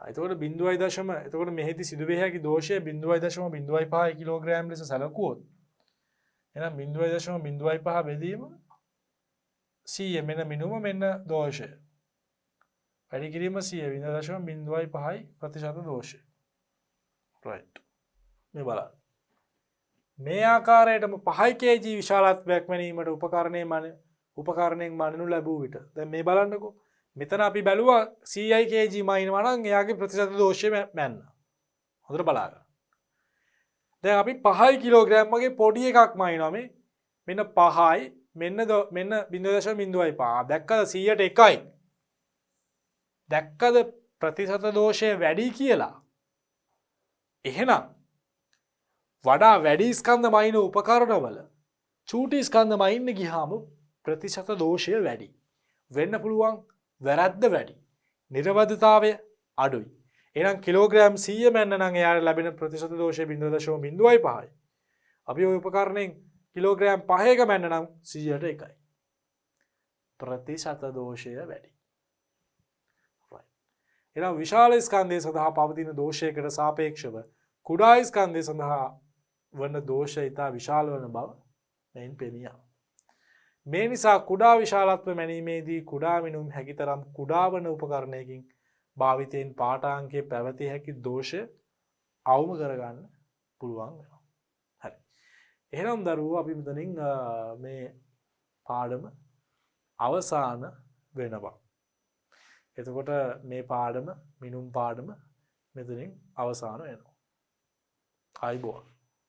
එතකොට 0.0 එතකොට මෙහිදී සිදුවිය හැකි දෝෂය 0.05 කිලෝග්‍රෑම් ලෙස සැලකුවොත් එහෙනම් 0.05 බෙදීම 100 මෙන්න මිනුම මෙන්න දෝෂය. වැඩි කිරීම 100 0.05යි ප්‍රතිශත දෝෂය. right. මේ බලන්න. මේ ආකාරයටම 5 kg විශාලත්වයක් මැනීමට උපකරණයෙන් මනිනු ලැබූ විට දැන් මේ බලන්නකෝ. මෙතන අපි බැලුවා CI/kg මනිනවා නම් එයාගේ ප්‍රතිශත දෝෂය මැන්න. හොඳට බලාගන්න. දැන් අපි 5 කිලෝග්‍රෑම් වගේ පොඩි එකක් මයින්නවා මේ. මෙන්න 5යි මෙන්න 0.05. දැක්කද 100ට 1යි. දැක්කද ප්‍රතිශත දෝෂය වැඩි කියලා. එහෙනම් වඩා වැඩි ස්කන්ධ මයින උපකරණවල චූටි ස්කන්ධ මයින්න ගියාම ප්‍රතිශත දෝෂය වැඩි. වෙන්න පුළුවන් වැරද්ද වැඩි. නිර්වද්‍යතාවය අඩුයි. එහෙනම් කිලෝග්‍රෑම් 100 මැන්න නම් එයාට ලැබෙන ප්‍රතිශත දෝෂය 0.05යි. අපි ওই උපකරණයෙන් කිලෝග්‍රෑම් 5ක මැන්න නම් 100ට 1යි. ප්‍රතිශත දෝෂය වැඩි. එහෙනම් විශාල ස්කන්ධය සඳහා පවතින දෝෂයකට සාපේක්ෂව කුඩා ස්කන්ධය සඳහා වන දෝෂය ඉතා විශාල වන බව මෙයින් පෙනිය. මේ නිසා කුඩා විශාලත්ව මැනීමේදී කුඩා මිනුම් හැකිතරම් කුඩා වන උපකරණයකින් භාවිතයෙන් පාඨාංකයේ පැවතිය හැකි දෝෂය අවම කරගන්න පුළුවන් වෙනවා. හරි. එහෙනම් දරුවෝ අපි මෙතනින් මේ පාඩම අවසාන වෙනවා. එතකොට මේ පාඩම මිනුම් පාඩම මෙතනින් අවසාන වෙනවා. ආයිබෝවන්.